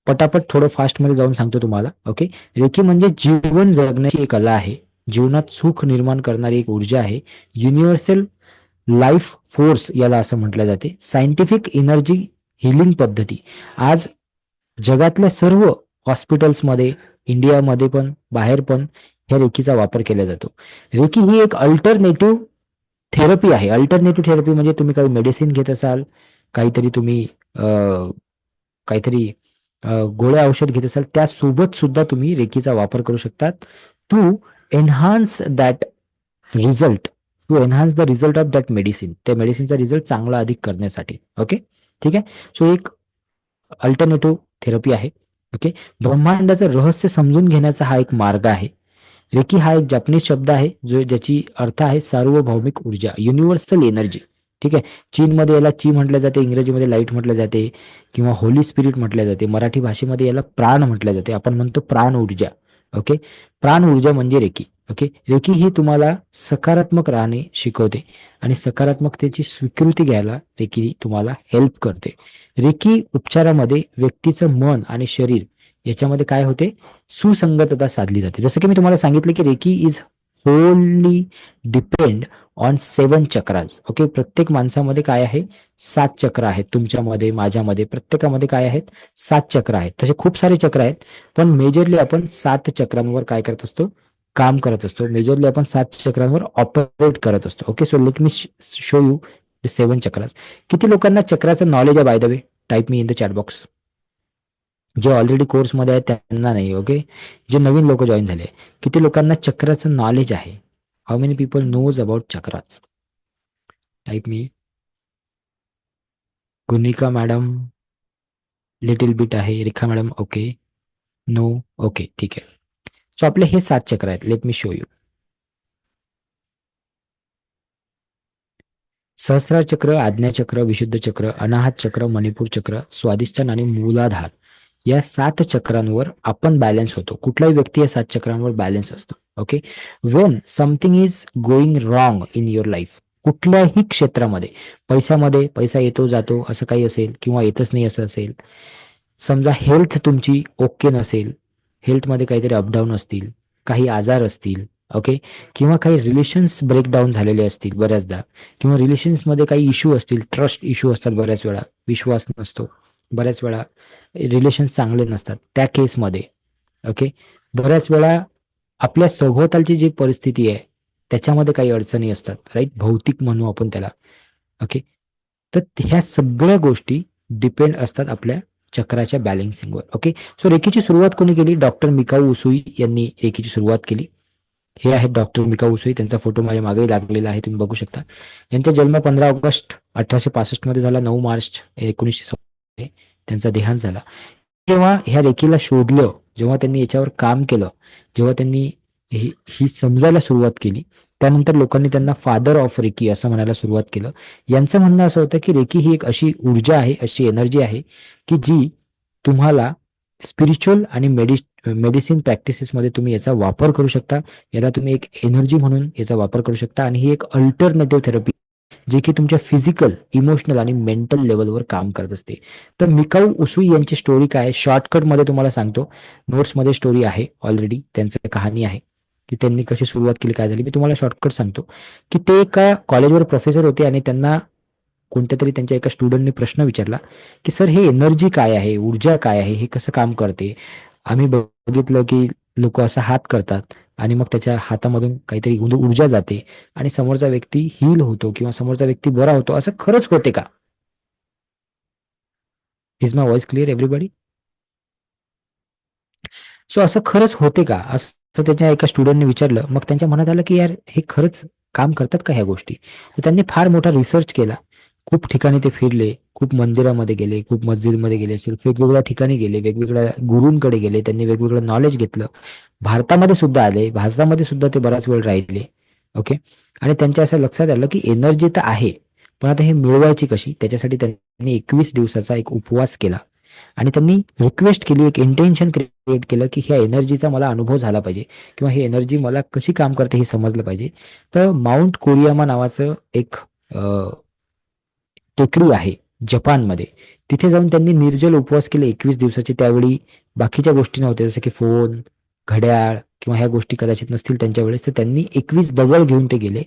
पटापट थोडं फास्टमध्ये जाऊन सांगतो तुम्हाला. ओके, रेकी म्हणजे जीवन जगण्याची एक कला आहे, जीवनात सुख निर्माण करणारी एक ऊर्जा आहे, युनिव्हर्सल लाईफ फोर्स याला असं म्हटलं जाते. सायंटिफिक एनर्जी हिलिंग पद्धती. आज जगातल्या सर्व हॉस्पिटल्समध्ये, इंडियामध्ये पण, बाहेर पण ह्या रेकीचा वापर केला जातो. रेकी ही एक अल्टरनेटिव्ह थेरपी आहे. अल्टरनेटिव्ह थेरपी म्हणजे तुम्ही काही मेडिसिन घेत असाल, काहीतरी तुम्ही काहीतरी गोळ्या औषध घेत असाल, त्यासोबत सुद्धा तुम्ही रेकीचा वापर करू शकतात to enhance that result to enhance the result of that medicine, त्या मेडिसिनचा रिझल्ट चांगला अधिक करण्यासाठी. ओके, ठीक आहे. सो एक अल्टरनेटिव्ह थेरपी आहे. ओके, ब्रह्मांडाचं रहस्य समजून घेण्याचा हा एक मार्ग आहे. रेकी हा एक जपानीज शब्द आहे जो ज्याची अर्थ आहे सार्वभौमिक ऊर्जा, युनिव्हर्सल एनर्जी. ठीक आहे. चीनमध्ये याला ची म्हटलं जाते, इंग्रजीमध्ये लाईट म्हटलं जाते किंवा होली स्पिरिट म्हटलं जाते. मराठी भाषेमध्ये याला प्राण म्हटलं जाते. आपण म्हणतो प्राण ऊर्जा. ओके, प्राण ऊर्जा म्हणजे रेकी. ओके, रेकी ही तुम्हाला सकारात्मक राहणे शिकवते आणि सकारात्मकतेची स्वीकृती घ्यायला रेकी तुम्हाला हेल्प करते. रेकी उपचारामध्ये व्यक्तीचं मन आणि शरीर याच्यामध्ये काय होते, सुसंगतता साधली जाते. जसं की मी तुम्हाला सांगितलं की reiki is wholly depend on 7 chakras. Okay, प्रत्येक माणसामध्ये काय आहे, 7 चक्र आहेत. तुमच्यामध्ये, माझ्यामध्ये, प्रत्येकामध्ये काय आहेत, 7 चक्र आहेत. तसे खूप सारे चक्र आहेत, पण मेजरली आपण 7 चक्रांवर काय करत असतो, काम करत असतो. मेजरली आपण 7 चक्रांवर ऑपरेट करत असतो. Okay, so let me show you the 7 chakras. किती लोकांना चक्राचं नॉलेज आहे by the way? Type me in the chat box. जे ऑलरेडी कोर्समध्ये आहेत त्यांना नाही. ओके, जे नवीन लोक जॉईन झाले, किती लोकांना चक्राचं नॉलेज आहे? How many people knows about chakras? Type me. Gunika madam little bit आहे. Rekha madam okay, no, okay, ठीक आहे. सो आपले हे 7 चक्र आहेत. Let me show you. सहस्रार चक्र, आज्ञाचक्र, विशुद्ध चक्र, अनाहत चक्र, मणिपूर चक्र, स्वादिष्टान आणि मूलाधार या 7 चक्रांवर आपण बॅलन्स होतो. कुठलाही व्यक्ती या 7 चक्रांवर बॅलन्स असतो. Okay, Wien something is going wrong in your life, कुठल्याही क्षेत्रामध्ये, पैशामध्ये, पैसा येतो जातो असं काही असेल किंवा येतच नाही असं असेल, समजा हेल्थ तुमची ओके नसेल, हेल्थमध्ये काहीतरी अपडाऊन असतील, काही आजार असतील, ओके, किंवा काही रिलेशन्स ब्रेकडाऊन झालेले असतील बऱ्याचदा, किंवा रिलेशन्समध्ये काही इश्यू असतील, ट्रस्ट इश्यू असतात बऱ्याच वेळा, विश्वास नसतो बऱ्याच वेळा, रिलेशन्स चांगले नसतात त्या केसमध्ये. ओके, बऱ्याच वेळा आपल्या सभोवतालची जी परिस्थिती आहे त्याच्यामध्ये काही अडचणी असतात, राईट, भौतिक म्हणू आपण त्याला. ओके, तर ह्या सगळ्या गोष्टी डिपेंड असतात आपल्या चक्राच्या बॅलन्सिंगवर. ओके, सो रेकीची सुरुवात कोणी केली? डॉक्टर मिकाऊ उसुई यांनी रेकीची सुरुवात केली. हे आहेत डॉक्टर मिकाऊ उसुई, त्यांचा फोटो माझ्या मागे लागलेला आहे, तुम्ही बघू शकता. यांचा जन्म 15 ऑगस्ट 1865 मध्ये झाला. 9 मार्च 1900 त्यांचा देहांत झाला. जेव्हा ह्या रेकीला शोधलं, जेव्हा त्यांनी याच्यावर काम केलं, जेव्हा त्यांनी ही समजायला सुरुवात केली, त्यानंतर लोकांनी त्यांना फादर ऑफ रेकी असं म्हणायला सुरुवात केलं. यांचं म्हणणं असं होतं की रेकी ही एक अशी ऊर्जा आहे, अशी एनर्जी आहे की जी तुम्हाला स्पिरिच्युअल आणि मेडिसिन प्रॅक्टिसेसमध्ये तुम्ही याचा वापर करू शकता. याला तुम्ही एक एनर्जी म्हणून याचा वापर करू शकता आणि ही एक अल्टरनेटिव्ह थेरपी जे की तुमच्या फिजिकल, इमोशनल आणि मेंटल लेवलवर काम करत असते. तर मिकाऊ उसुई यांची स्टोरी काय आहे, शॉर्टकटमध्ये तुम्हाला सांगतो. नोट्समध्ये स्टोरी आहे ऑलरेडी, त्यांचं कहाणी आहे की त्यांनी कशी सुरुवात केली, काय झाली. मी तुम्हाला शॉर्टकट सांगतो की ते एका कॉलेजवर प्रोफेसर होते आणि त्यांना कोणत्या तरी त्यांच्या एका स्टुडंटने प्रश्न विचारला की सर हे एनर्जी काय आहे, ऊर्जा काय आहे, हे कसं काम करते. आम्ही बघितलं की लोक असा हात करतात आणि मग त्याच्या हातामधून काहीतरी ऊर्जा जाते आणि समोरचा व्यक्ती हील होतो किंवा समोरचा व्यक्ती बरा होतो. असं खरंच होते का? Is my voice clear everybody? So असं खरंच होते का, असं त्याच्या एका स्टुडंटने विचारलं. मग त्यांच्या मनात आलं की यार हे खरंच काम करतात का ह्या गोष्टी. तर त्यांनी फार मोठा रिसर्च केला. खूप ठिकाणी ते फिरले, खूप मंदिरामध्ये गेले, खूप मस्जिदमध्ये गेले असेल, वेगवेगळ्या ठिकाणी गेले, वेगवेगळ्या गुरूंकडे गेले, त्यांनी वेगवेगळं नॉलेज घेतलं. भारतामध्ये सुद्धा आले, भारतामध्ये सुद्धा ते बराच वेळ राहिले. ओके, आणि त्यांच्या असं लक्षात आलं की एनर्जी तर आहे, पण आता हे मिळवायची कशी. त्याच्यासाठी त्यांनी 21 दिवसाचा एक उपवास केला आणि त्यांनी रिक्वेस्ट केली, एक इंटेन्शन क्रिएट केलं की ह्या एनर्जीचा मला अनुभव झाला पाहिजे किंवा ही एनर्जी मला कशी काम करते हे समजलं पाहिजे. तर माउंट कोरियामा नावाचं एक टेकडी आहे जपानमध्ये, तिथे जाऊन त्यांनी निर्जल उपवास केले 21 दिवसाचे. त्यावेळी बाकीच्या गोष्टी नव्हत्या, जसं की फोन, घड्याळ किंवा ह्या गोष्टी कदाचित नसतील त्यांच्या वेळेस. तर त्यांनी 21 दगड घेऊन ते गेले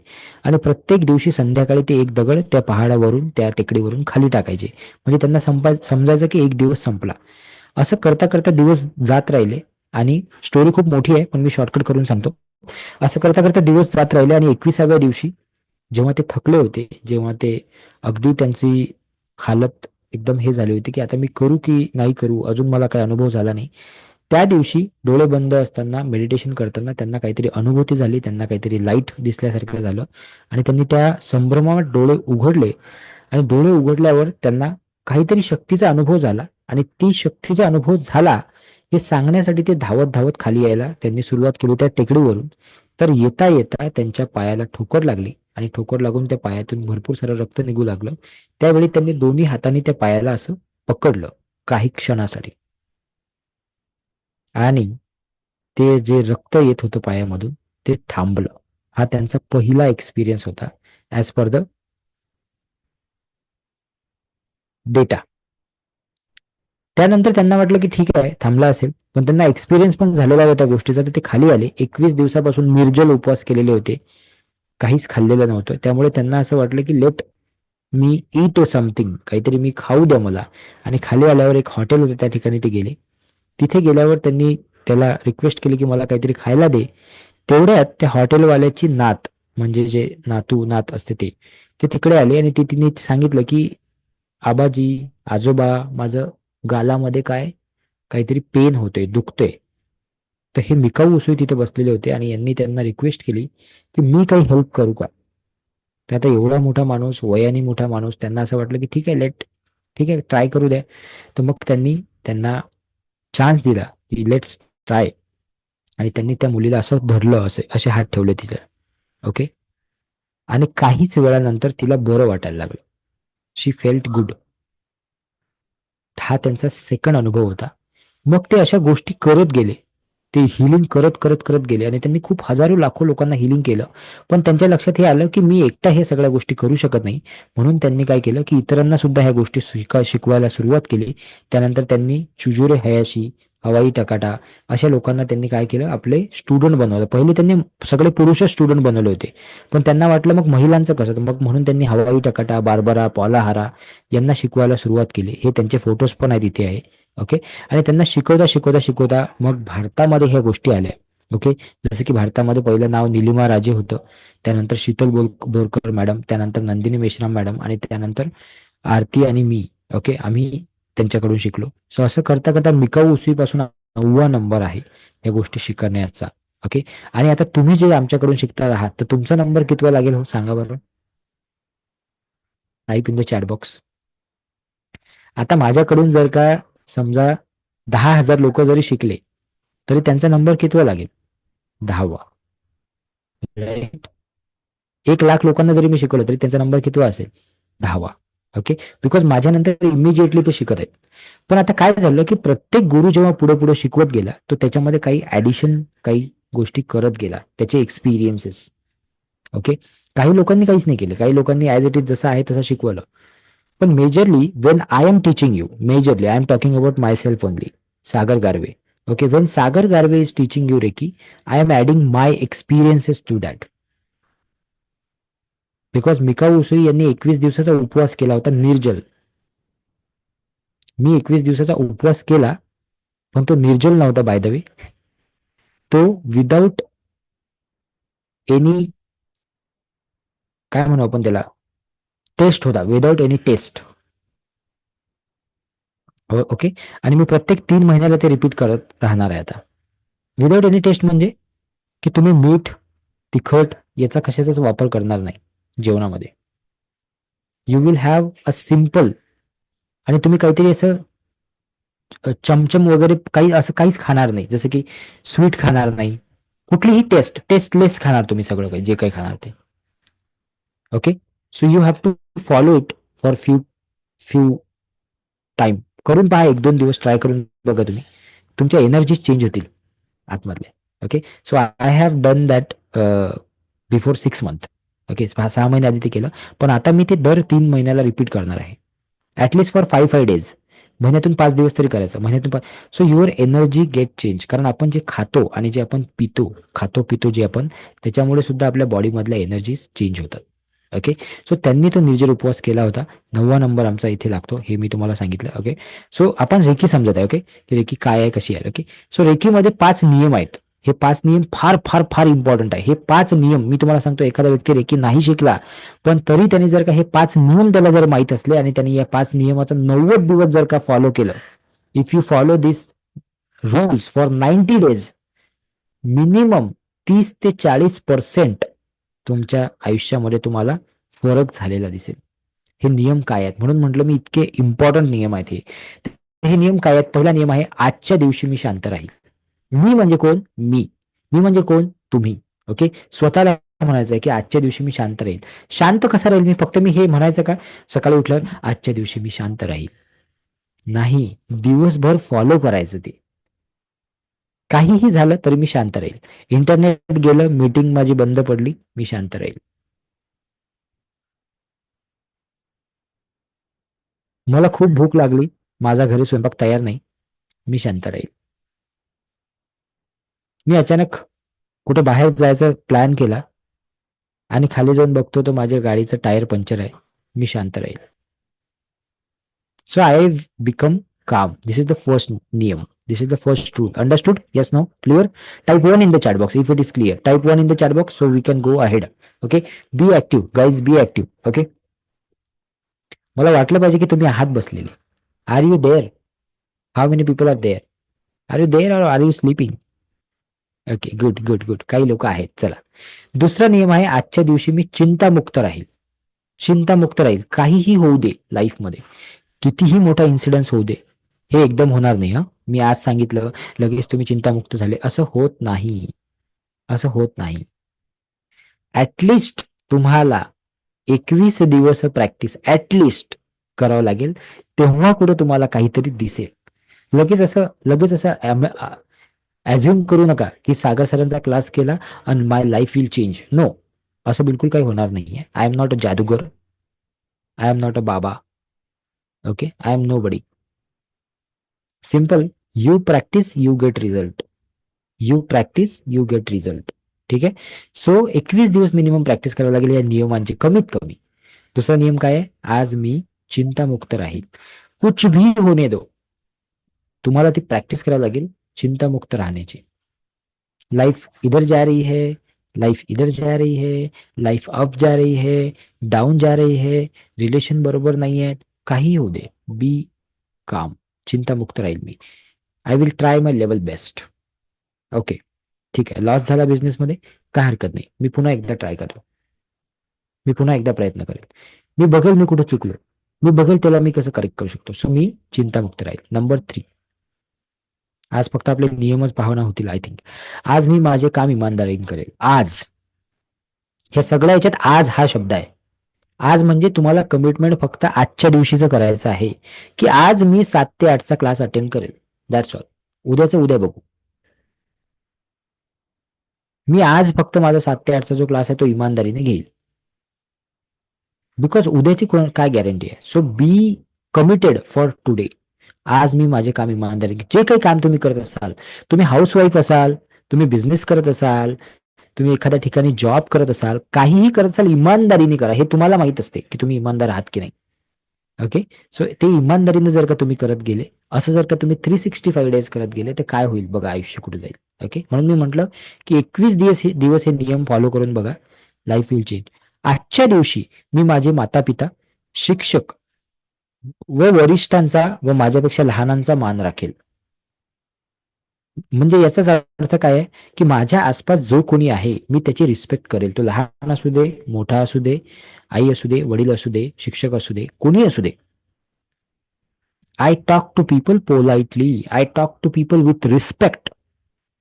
आणि प्रत्येक दिवशी संध्याकाळी ते एक दगड त्या पहाडावरून, त्या टेकडीवरून खाली टाकायचे. म्हणजे त्यांना समजायचं की एक दिवस संपला. असं करता करता दिवस जात राहिले आणि स्टोरी खूप मोठी आहे पण मी शॉर्टकट करून सांगतो. असं करता करता दिवस जात राहिले आणि 21व्या दिवशी जेव्हा ते थकले होते, जेव्हा ते अगदी त्यांची हालत एकदम हे झाली होती की आता मी करू की नाही करू, अजून मला काही अनुभव झाला नाही, त्या दिवशी डोळे बंद असताना मेडिटेशन करताना त्यांना काहीतरी अनुभूती झाली, त्यांना काहीतरी लाईट दिसल्यासारखं झालं आणि त्यांनी त्या संभ्रमात डोळे उघडले आणि डोळे उघडल्यावर त्यांना काहीतरी शक्तीचा अनुभव झाला आणि ती शक्तीचा अनुभव झाला हे सांगण्यासाठी ते धावत धावत खाली यायला त्यांनी सुरुवात केली त्या टेकडीवरून. तर येता येता त्यांच्या पायाला ठोकर लागली आणि ठोकर लागून त्या पायातून भरपूर सारं रक्त निघू लागलं. त्यावेळी त्यांनी दोन्ही हातांनी त्या पायाला असं पकडलं काही क्षणासाठी आणि ते जे रक्त येत होतं पायामधून ते थांबलं. हा त्यांचा पहिला एक्सपिरियन्स होता ॲज पर द डेटा. त्यानंतर त्यांना वाटलं की ठीक आहे थांबला असेल, पण त्यांना एक्सपिरियन्स पण झालेला होता त्या गोष्टीचा. तर ते खाली आले. 21 दिवसापासून निर्जल उपवास केलेले होते, काहीच खाल्लेलं नव्हतं. त्यामुळे त्यांना असं वाटलं की लेट मी ईट समथिंग, काहीतरी मी खाऊ द्या मला. आणि खाली आल्यावर एक हॉटेल होतं, त्या ठिकाणी ते गेले. तिथे गेल्यावर त्यांनी त्याला रिक्वेस्ट केली की मला काहीतरी खायला दे. तेवढ्यात त्या हॉटेलवाल्याची नात, म्हणजे जे नात असते ते तिकडे आले आणि तिने सांगितलं की आबाजी, आजोबा, माझं गालामध्ये काहीतरी पेन होतोय, दुखतोय. तर हे मिकाऊ उसुई तिथे बसलेले होते आणि यांनी त्यांना रिक्वेस्ट केली की मी काही हेल्प करू का. तर आता एवढा मोठा माणूस, वयाने मोठा माणूस, त्यांना असं वाटलं की ठीक आहे ट्राय करू द्या. तर मग त्यांनी त्यांना चान्स दिला की लेट्स ट्राय. आणि त्यांनी त्या मुलीला असं धरलं, असे हात ठेवले तिचे. ओके. आणि काहीच वेळानंतर तिला बरं वाटायला लागलं. शी फेल्ट गुड. हा त्यांचा सेकंड अनुभव होता. मग ते अशा गोष्टी करत गेले. ते हिलिंग करत करत करत गेले आणि त्यांनी खूप हजारो लाखो लोकांना हिलिंग केलं. पण त्यांच्या लक्षात हे आलं की मी एकटा हे सगळ्या गोष्टी करू शकत नाही. म्हणून त्यांनी काय केलं की इतरांना सुद्धा ह्या गोष्टी शिकवायला सुरुवात केली. त्यानंतर त्यांनी चुजुरे हयाशी, हवाई टकाटा अशा लोकांना त्यांनी काय केलं, आपले स्टुडंट बनवलं. पहिले त्यांनी सगळे पुरुषच स्टुडंट बनवले होते, पण त्यांना वाटलं मग महिलांचं कसं, मग म्हणून त्यांनी हवाई टकाटा, बार्बरा, पॉला हारा यांना शिकवायला सुरुवात केली. हे त्यांचे फोटोज पण आहेत इथे आहे. ओके. आणि त्यांना शिकवता मग भारतामध्ये ह्या गोष्टी आल्या. ओके. जसं की भारतामध्ये पहिलं नाव निलिमा राजे होतं, त्यानंतर शीतल बोरकर मॅडम, त्यानंतर नंदिनी मेश्राम मॅडम आणि त्यानंतर आरती आणि मी. ओके. आम्ही त्यांच्याकडून शिकलो. सो असं करता करता मिकाऊ उसळीपासून 9वा नंबर आहे या गोष्टी शिकण्याचा. ओके. आणि आता तुम्ही जे आमच्याकडून शिकता आहात तर तुमचा नंबर कितवा लागेल हो सांगा बरं. Type in the chat box. आता माझ्याकडून जर का समजा 10,000 लोक जरी शिकले तरी त्यांचा नंबर कितवा लागेल, 10वा. 1,00,000 लोकांना जरी मी शिकवलं तरी त्यांचा नंबर कितवा असेल, 10वा. ओके. बिकॉज माझ्यानंतर इमिजिएटली ते शिकत आहेत. पण आता काय झालं की प्रत्येक गुरु जेव्हा पुढे पुढे शिकवत गेला तो त्याच्यामध्ये काही ऍडिशन, काही गोष्टी करत गेला, त्याचे एक्सपिरियन्सेस. ओके. काही लोकांनी काहीच नाही केलं, काही लोकांनी ऍज इट इज जसं आहे तसं शिकवलं. पण majorly when I am teaching you, majorly I am talking about my self only, Sagar Garve. Okay, when Sagar Garve is teaching you Reiki, I am adding my experiences to that. Because Mikao Usui यांनी 21 दिवसाचा उपवास केला होता निर्जल. मी 21 दिवसाचा उपवास केला, पण तो निर्जल नव्हता बाय द वे. तो विदाउट एनी, काय म्हणू आपण त्याला, टेस्ट होता, विदाउट एनी टेस्ट. ओके. आणि मी प्रत्येक 3 महिन्याला ते रिपीट करत राहणार आहे आता. विदाउट एनी टेस्ट म्हणजे की तुम्ही मीठ, तिखट याचा कशाचाच वापर करणार नाही जेवणामध्ये. You will have a simple. आणि तुम्ही काहीतरी असं चमचम वगैरे काही असं काहीच खाणार नाही, जसं की स्वीट खाणार नाही, कुठलीही टेस्टलेस खाणार तुम्ही सगळं काही, जे काही खाणार ते. Okay. So you have to follow it for few time. करून पहा, 1-2 दिवस ट्राय करून बघा तुम्ही, तुमच्या एनर्जी चेंज होतील आतमधले. Okay. So I have done that before 6 month. Okay. 6 महिने आधी ते केलं, पण आता मी ते दर 3 महिन्याला रिपीट करणार आहे. At least for 5 days. महिन्यातून 5 दिवस तरी करायचं, महिन्यातून 5. So your energy get change. कारण आपण जे खातो आणि जे आपण पितो जे आपण, त्याच्यामुळे सुद्धा आपल्या बॉडीमधल्या एनर्जीज चेंज होतात. ओके. सो त्यांनी तो निर्जल उपवास केला होता. 9वा नंबर आमचा इथे लागतो, हे मी तुम्हाला सांगितलं. ओके. सो आपण रेकी समजत आहे. ओके. की रेकी काय आहे, कशी आहे. ओके. सो रेकीमध्ये 5 नियम आहेत. हे 5 नियम फार फार फार इम्पॉर्टंट आहे. हे 5 नियम मी तुम्हाला सांगतो, एखादा व्यक्ती रेकी नाही शिकला पण तरी त्यांनी जर का हे 5 नियम त्याला जर माहित असले आणि त्यांनी या 5 नियमाचं 90 दिवस जर का फॉलो केलं, if you follow this rules for 90 days, minimum 30 ते 40% तुमच्या आयुष्यामध्ये तुम्हाला फरक झालेला दिसेल. हे नियम काय आहेत म्हणून म्हटलं मी, इतके इम्पॉर्टंट नियम आहेत हे. हे नियम काय आहेत? पहिला नियम आहे, आजच्या दिवशी मी शांत राहील. मी म्हणजे कोण? मी म्हणजे कोण? तुम्ही. ओके, स्वतःला म्हणायचं आहे की आजच्या दिवशी मी शांत राहील. शांत कसा राहील मी? फक्त मी हे म्हणायचं का सकाळी उठल्यावर आजच्या दिवशी मी शांत राहील? नाही, दिवसभर फॉलो करायचं ते. काहीही झालं तरी मी शांत राहील. इंटरनेट गेलं, मीटिंग माझी बंद पडली, मी शांत राहील. मला खूप भूक लागली, माझा घरी स्वयंपाक तयार नाही, मी शांत राहील. मी अचानक कुठे बाहेर जायचा प्लॅन केला आणि खाली जाऊन बघतो तर माझ्या गाडीचं टायर पंक्चर आहे, मी शांत राहील. So I become calm. This is the first niyam. This is the first truth. Understood? Yes, no? Clear? Type 1 in the chat box if it is clear. Type 1 in the chat box so we can go ahead. Okay? Be active. Guys, be active. Okay? मला वाटलं पाहिजे की तुम्ही आहात बसलेले. Are you there? How many people are there? Are you there or are you sleeping? Okay, good good good. काही लोक आहेत. चला, दुसरा नियम आहे, आजच्या दिवशी मी चिंतामुक्त राहील. चिंतामुक्त राहील. काहीही होऊ दे लाईफमध्ये, कितीही मोठा इन्सिडन्स होऊ दे, हे एकदम होणार नाही. मी आज सांगितलं लगेच तुम्ही चिंतामुक्त झाले, असं होत नाही. असं होत नाही. ऍटलिस्ट तुम्हाला 21 दिवस प्रॅक्टिस ऍटलिस्ट करावं लागेल, तेव्हा कुठे तुम्हाला काहीतरी दिसेल. लगेच असं ॲझ्युम करू नका की सागर सरांचा क्लास केला आणि माय लाईफ विल चेंज. नो, असं बिलकुल काही होणार नाहीये. आय एम नॉट अ जादूगर, I am not a baba. Okay, I am nobody. Simple, you practice you get result. You practice you get result. ठीक आहे. सो 21 दिवस मिनिमम प्रॅक्टिस करावं लागेल या नियमांची, कमीत कमी. दुसरा नियम काय आहे? आज मी चिंतामुक्त राहील. कुछ भी होने दो, तुम्हाला ती प्रॅक्टिस करावी लागेल चिंतामुक्त राहण्याची. लाइफ इधर जा रही है, लाइफ इधर जा रही है, लाइफ अप जा रही है, डाऊन जा रही है, रिलेशन बरोबर नाही आहेत, काही होऊ दे, बी काम. चिंतामुक्त राहील मी. I will try my level best. Okay, ठीक आहे. लॉस झाला बिझनेसमध्ये, काय हरकत नाही, मी पुन्हा एकदा ट्राय करतो, मी पुन्हा एकदा प्रयत्न करेल, मी बघेल मी कुठे चुकलो, मी बघेल त्याला मी कसं करेक्ट करू शकतो. सो मी चिंतामुक्त राहील. नंबर 3, आज फक्त आपले नियमच पाहणं होतील आय थिंक. आज मी माझे काम इमानदारीने करेल. आज, हे सगळ्या याच्यात आज हा शब्द आहे. आज म्हणजे तुम्हाला कमिटमेंट फक्त आजच्या दिवशीचं करायचं आहे की आज मी 7 ते 8चा क्लास अटेंड करेल. That's all. उद्याचं उद्या बघू. मी आज फक्त माझा 7 ते 8चा जो क्लास आहे तो इमानदारीने घेईल. बिकॉज उद्याची काय गॅरंटी आहे. So be committed for today. आज मी माझे काम इमानदारी, जे काही काम तुम्ही करत असाल, तुम्ही हाऊसवाईफ असाल, तुम्ही बिझनेस करत असाल, तुम्ही एखाद्या ठिकाणी जॉब करत असाल, काहीही करत असाल, इमानदारीने करा. हे तुम्हाला माहित असते की तुम्ही इमानदार आहात की नाही. ओके, सो ते इमानदारीने जर का तुम्ही करत गेले, असं जर का तुम्ही 365 डेज करत गेले, तर काय होईल बघा, आयुष्य कुठे जाईल. ओके, म्हणून मी म्हटलं की 21 दिवस हे नियम फॉलो करून बघा, लाईफ विल चेंज. आजच्या दिवशी मी माझे माता पिता, शिक्षक व वरिष्ठांचा व माझ्यापेक्षा लहानांचा मान राखेल. म्हणजे याचाच अर्थ काय आहे की माझ्या आसपास जो कोणी आहे मी त्याची रिस्पेक्ट करेल. तो लहान असू दे, मोठा असू दे, आई असू दे, वडील असू दे, शिक्षक असू दे, कोणी असू दे. I talk to people politely, I talk to people with respect,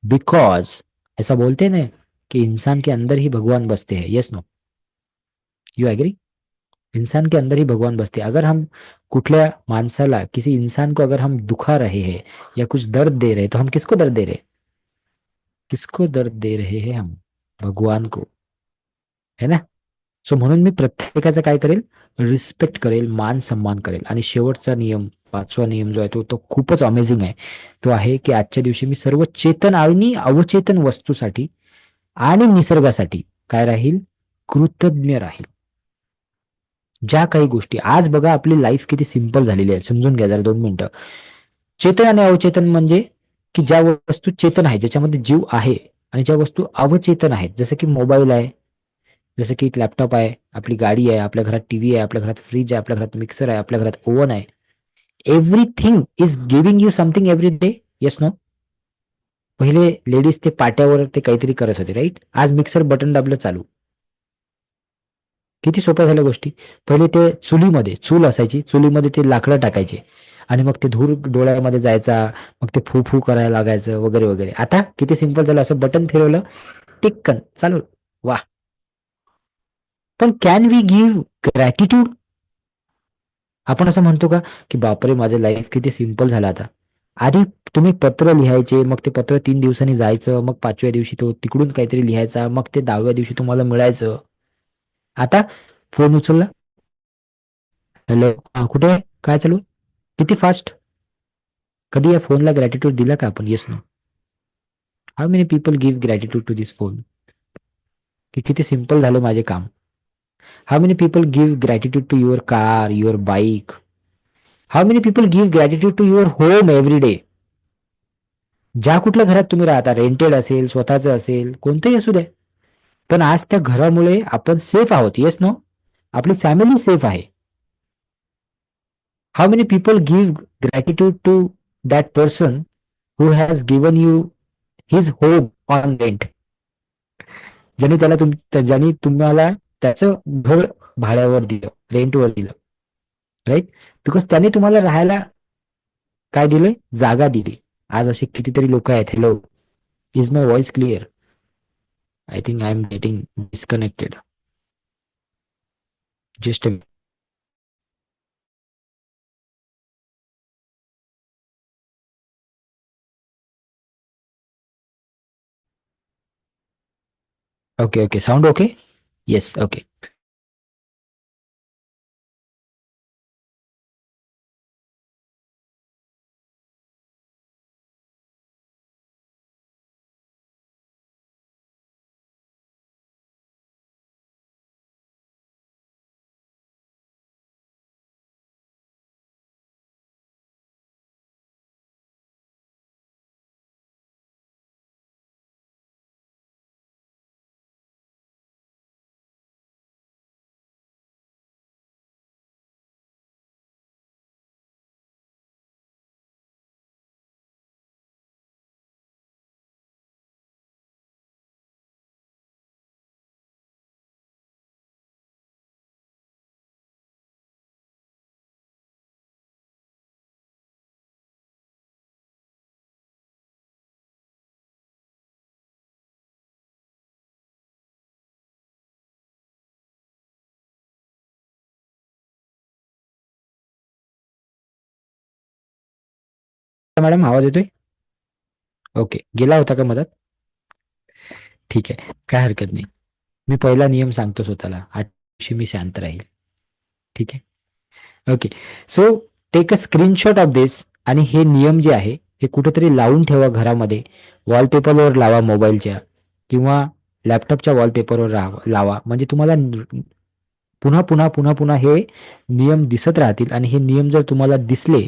because ऐसा बोलते ना कि इंसान के अंदर ही भगवान बसते हैं. Yes no, you agree? इंसान के अंदर ही भगवान बसते हैं. अगर हम कुठल्या माणसाला, किसी इंसान को अगर हम दुखा रहे हैं या कुछ दर्द दे रहे हैं, तो हम किसको दर्द दे रहे हैं? किसको दर्द दे रहे हैं हम? भगवान को, है ना? सो म्हणून मी प्रत्येकाचा काय करेल, रिस्पेक्ट करेल, मान सन्मान करेल. आणि शेवटचा नियम, 5वा नियम जो आहे तो खूपच अमेझिंग आहे. तो आहे की आजच्या दिवशी मी सर्व चेतन आणि अवचेतन वस्तूसाठी आणि निसर्गासाठी काय राहील, कृतज्ञ राहील. ज्या काही गोष्टी, आज बघा आपली लाईफ किती सिंपल झालेली आहे, समजून घ्या जरा 2 मिनिटं. चेतन आणि अवचेतन म्हणजे की ज्या वस्तू चेतन आहे, ज्याच्यामध्ये जीव आहे, आणि ज्या वस्तू अवचेतन आहेत, जसं की मोबाईल आहे, जसं की लॅपटॉप आहे, आपली गाडी आहे, आपल्या घरात टीव्ही आहे, आपल्या घरात फ्रीज आहे, आपल्या घरात मिक्सर आहे, आपल्या घरात ओव्हन आहे. Everything is giving you something every day. Yes no? पहिले लेडीज ते पाट्यावर ते काहीतरी करत होते, राईट? आज मिक्सर बटन दाबलं चालू. किती सोप्या झाल्या गोष्टी. पहिले ते चुलीमध्ये, चूल असायची, चुलीमध्ये ते लाकडं टाकायचे आणि मग ते धूर डोळ्यामध्ये जायचा, मग ते फू फू करायला लागायचं वगैरे वगैरे. आता किती सिंपल झालं, असं बटन फिरवलं, टिक्कन चालू. वा. पण कॅन वी गिव्ह ग्रॅटिट्यूड? आपण असं म्हणतो का की बापरे, माझं लाईफ किती सिंपल झालं आता. आधी तुम्ही पत्र लिहायचे, मग ते पत्र 3 दिवसांनी जायचं, मग 5व्या दिवशी तो तिकडून काहीतरी लिहायचा, मग ते 10व्या दिवशी तुम्हाला मिळायचं. आता फोन उचलला, हॅलो, कुठे आहे, काय चालू आहे? किती फास्ट. कधी या फोनला ग्रॅटिट्यूड दिला का आपण? Yes no. How many people give gratitude to this phone? की किती सिंपल झालं माझे काम. How many people give gratitude to your car, your bike? How many people give gratitude to your home every day? ज्या कुठल्या घरात तुम्ही राहता, रेंटेड असेल, स्वतःचं असेल, कोणतंही असू द्या, पण आज त्या घरामुळे आपण सेफ आहोत. Yes no? आपली फॅमिली सेफ आहे. How many people give gratitude to that person who has given you his home on rent? ज्यांनी तुम्हाला त्याचं घर भाड्यावर दिलं, रेंटवर दिलं, राईट? बिकॉज त्याने तुम्हाला राहायला काय दिलंय? जागा दिली. आज असे कितीतरी लोक आहेत. Hello, is my voice clear? I think I am getting disconnected. Just okay okay, sound okay? Yes, okay. Madam, आवाज येतोय? ओके, गेला होता का मधात? ठीक आहे, काय हरकत नाही. मी पहिला नियम सांगतो स्वतःला, आजच्या दिवशी मी शांत राहील. ठीक आहे, okay. So take a screenshot of this, आणि हे नियम जे आहे हे कुठेतरी लावून ठेवा घरामध्ये, वॉलपेपरवर लावा मोबाईलच्या, किंवा लॅपटॉपच्या वॉलपेपरवर लावा. म्हणजे तुम्हाला पुन्हा पुन्हा पुन्हा पुन्हा हे नियम दिसत राहतील, आणि हे नियम जर तुम्हाला दिसले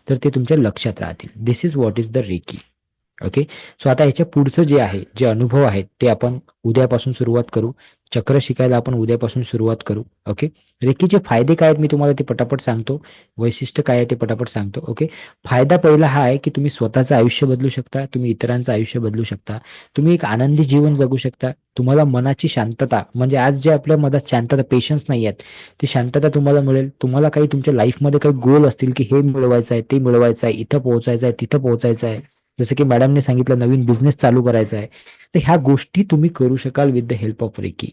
तर ते तुमच्या लक्षात राहतील. This is what is the Reiki. Okay. So आता ह्याच्या पुढचं जे आहे, जे अनुभव आहेत, ते आपण उद्यापासून सुरुवात करू. चक्र शिकायला आपण उद्यापासून सुरुवात करू. ओके. रेकीचे फायदे काय आहेत मी तुम्हाला ते पटापट सांगतो, वैशिष्ट्य काय आहे ते पटापट सांगतो. ओके. फायदा पहिला हा आहे की तुम्ही स्वतःचं आयुष्य बदलू शकता, तुम्ही इतरांचं आयुष्य बदलू शकता, तुम्ही एक आनंदी जीवन जगू शकता. तुम्हाला मनाची शांतता, म्हणजे आज जे आपल्या मनात शांतता, पेशन्स नाही आहेत, ती शांतता तुम्हाला मिळेल. तुम्हाला काही तुमच्या लाईफमध्ये काही गोल असतील की हे मिळवायचं आहे, ते मिळवायचं आहे, इथं पोहोचायचं आहे, तिथं पोहोचायचं आहे, जसं की मॅडमने सांगितलं नवीन बिझनेस चालू करायचा आहे, तर ह्या गोष्टी तुम्ही करू शकाल with the help of reiki.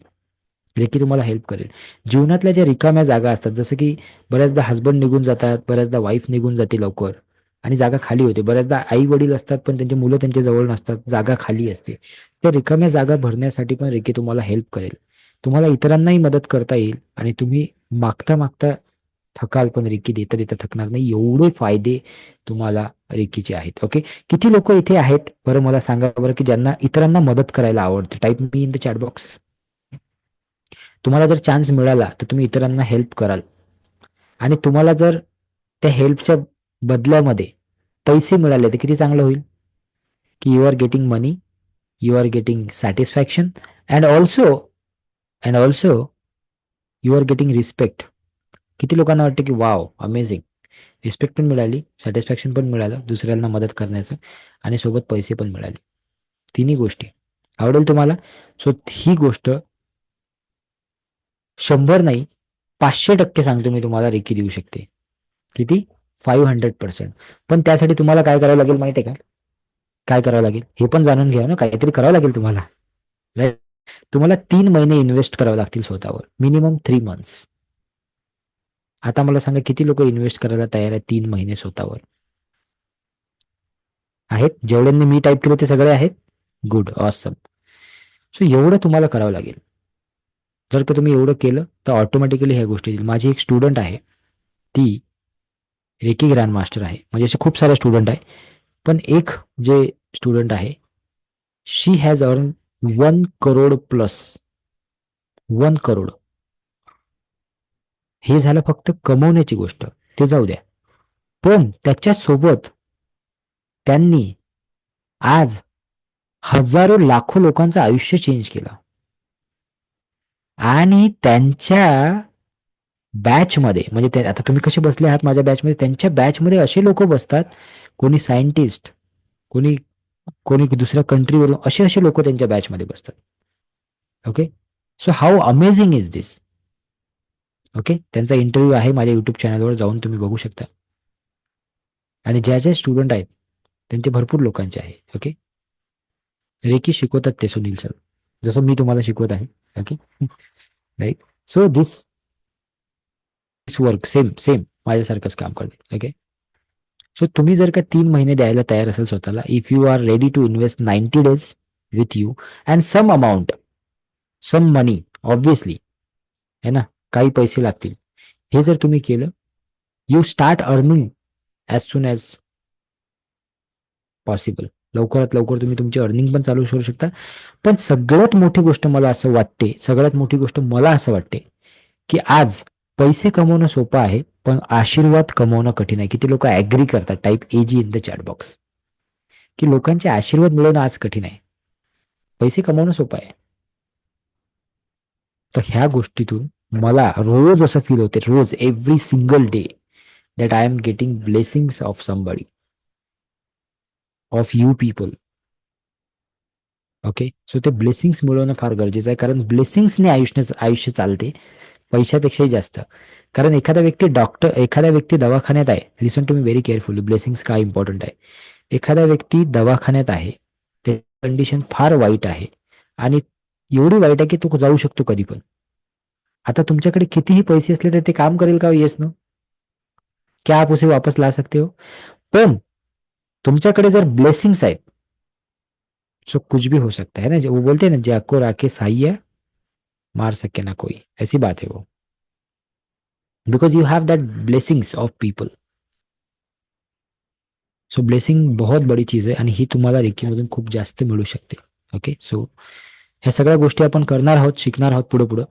Reiki तुम्हाला हेल्प करेल. जीवनातल्या ज्या रिकाम्या जागा असतात, जसं की बऱ्याचदा हस्बंड निघून जातात, बऱ्याचदा वाईफ निघून जाते लवकर आणि जागा खाली होते, बऱ्याचदा आई वडील असतात पण त्यांची मुलं त्यांच्या जवळ नसतात, जागा खाली असते. त्या रिकाम्या जागा भरण्यासाठी पण रेकी तुम्हाला हेल्प करेल. तुम्हाला इतरांनाही मदत करता येईल आणि तुम्ही मागता मागता थकाल, पण रेकी देता देता थकणार नाही. एवढे फायदे तुम्हाला रेकीचे आहेत. ओके. किती लोक इथे आहेत बरं, मला सांगा बरं, की ज्यांना इतरांना मदत करायला आवडते? Type me in the chat box. तुम्हाला जर चान्स मिळाला तर तुम्ही इतरांना हेल्प कराल, आणि तुम्हाला जर त्या हेल्पच्या बदल्यामध्ये पैसे मिळाले तर किती चांगलं होईल, की you are getting money, you are getting satisfaction, and also you are getting respect. किती लोकांना वाटतं की वाव, अमेझिंग, रिस्पेक्ट पण मिळाली, सॅटिस्फॅक्शन पण मिळालं दुसऱ्यांना मदत करण्याचं, आणि सोबत पैसे पण मिळाले. तिन्ही गोष्टी आवडेल तुम्हाला. सो ही गोष्ट 100 नाही 500% सांगतो मी तुम्हाला, रेकी देऊ शकते. किती? 500%. पण त्यासाठी तुम्हाला काय करावं लागेल माहिती आहे का? काय करावं लागेल हे पण जाणून घ्या ना, काहीतरी करावं लागेल तुम्हाला. राईट? तुम्हाला 3 महिने इन्व्हेस्ट करावं लागतील स्वतःवर, मिनिमम 3 मंथ्स. आता मला सांगा किती लोक इन्व्हेस्ट करायला तयार आहेत 3 महिने स्वतःवर? आहेत? जेवढ्यांनी मी टाईप केलं ते सगळे आहेत? Good, awesome. सो एवढं तुम्हाला करावं लागेल. जर का तुम्ही एवढं केलं तर ऑटोमॅटिकली ह्या गोष्टी येतील. माझी एक स्टुडंट आहे, ती रेकी ग्रँड मास्टर आहे. म्हणजे असे खूप सारे स्टुडंट आहे, पण एक जे स्टुडंट आहे, she has earn 1 crore plus. 1 crore. हे झालं फक्त कमवण्याची गोष्ट, ते जाऊ द्या. पण त्याच्यासोबत त्यांनी आज हजारो लाखो लोकांचं आयुष्य चेंज केलं. आणि त्यांच्या बॅचमध्ये, म्हणजे आता तुम्ही कसे बसले आहात माझ्या बॅचमध्ये, त्यांच्या बॅचमध्ये असे लोक बसतात, कोणी सायंटिस्ट, कोणी कोणी दुसऱ्या कंट्रीवरून, असे असे लोक त्यांच्या बॅचमध्ये बसतात. Okay, so how amazing is this. Okay, त्यांचा इंटरव्ह्यू आहे माझ्या युट्यूब चॅनलवर, जाऊन तुम्ही बघू शकता. आणि ज्या ज्या स्टुडंट आहेत त्यांचे भरपूर लोकांचे आहे. ओके, रेकी शिकवतात ते सुनील सर, जसं मी तुम्हाला शिकवत आहे. Okay, right. So this work same same माझ्यासारखंच काम करते. ओके, सो तुम्ही जर का 3 महिने द्यायला तयार असेल स्वतःला, if you are ready to invest 90 days with you and some amount, some money, obviously है ना, काही पैसे लागतील. हे जर तुम्ही केलं, you start earning as soon as possible. लवकरात लवकर तुम्ही तुमची अर्निंग पण चालू करू शकता. पण सगळ्यात मोठी गोष्ट मला असं वाटते, सगळ्यात मोठी गोष्ट मला असं वाटते, की आज पैसे कमवणं सोपं आहे, पण आशीर्वाद कमवणं कठीण आहे. किती लोक ऍग्री करतात? Type ag in the chat box, की लोकांचे आशीर्वाद मिळवणं आज कठीण आहे, पैसे कमवणं सोपं आहे. तर ह्या गोष्टीतून मला रोज असं फील होते, रोज, every single day, that I am getting blessings of somebody, of you people. Okay, so ते ब्लेसिंग्स मिळवणं फार गरजेचं आहे, कारण ब्लेसिंग्सने आयुष्य चालते, पैशापेक्षाही जास्त. कारण एखादा व्यक्ती दवाखान्यात आहे. Listen to me very carefully, blessings काय इम्पॉर्टंट आहे. एखादा व्यक्ती दवाखान्यात आहे, ते कंडिशन फार वाईट आहे, आणि एवढी वाईट आहे की तो जाऊ शकतो कधी पण. आता तुमच्याकडे कितीही पैसे असले तर ते काम करेल का? Yes no? क्या आप उसे वापस ला सकते हो? पण तुमच्याकडे जर ब्लेसिंग्स आहेत, सो कुछ भी हो सकता है ना. वो बोलते हैं ना, जाको राखे साइया मार सके ना कोई, ऐसी बात है वो. Because you have that blessings of people. So blessing बहुत बड़ी चीज आहे, आणि ही तुम्हाला रेकीमधून खूप जास्त मिळू शकते. ओके, सो ह्या सगळ्या गोष्टी आपण करणार आहोत, शिकणार आहोत पुढे पुढे.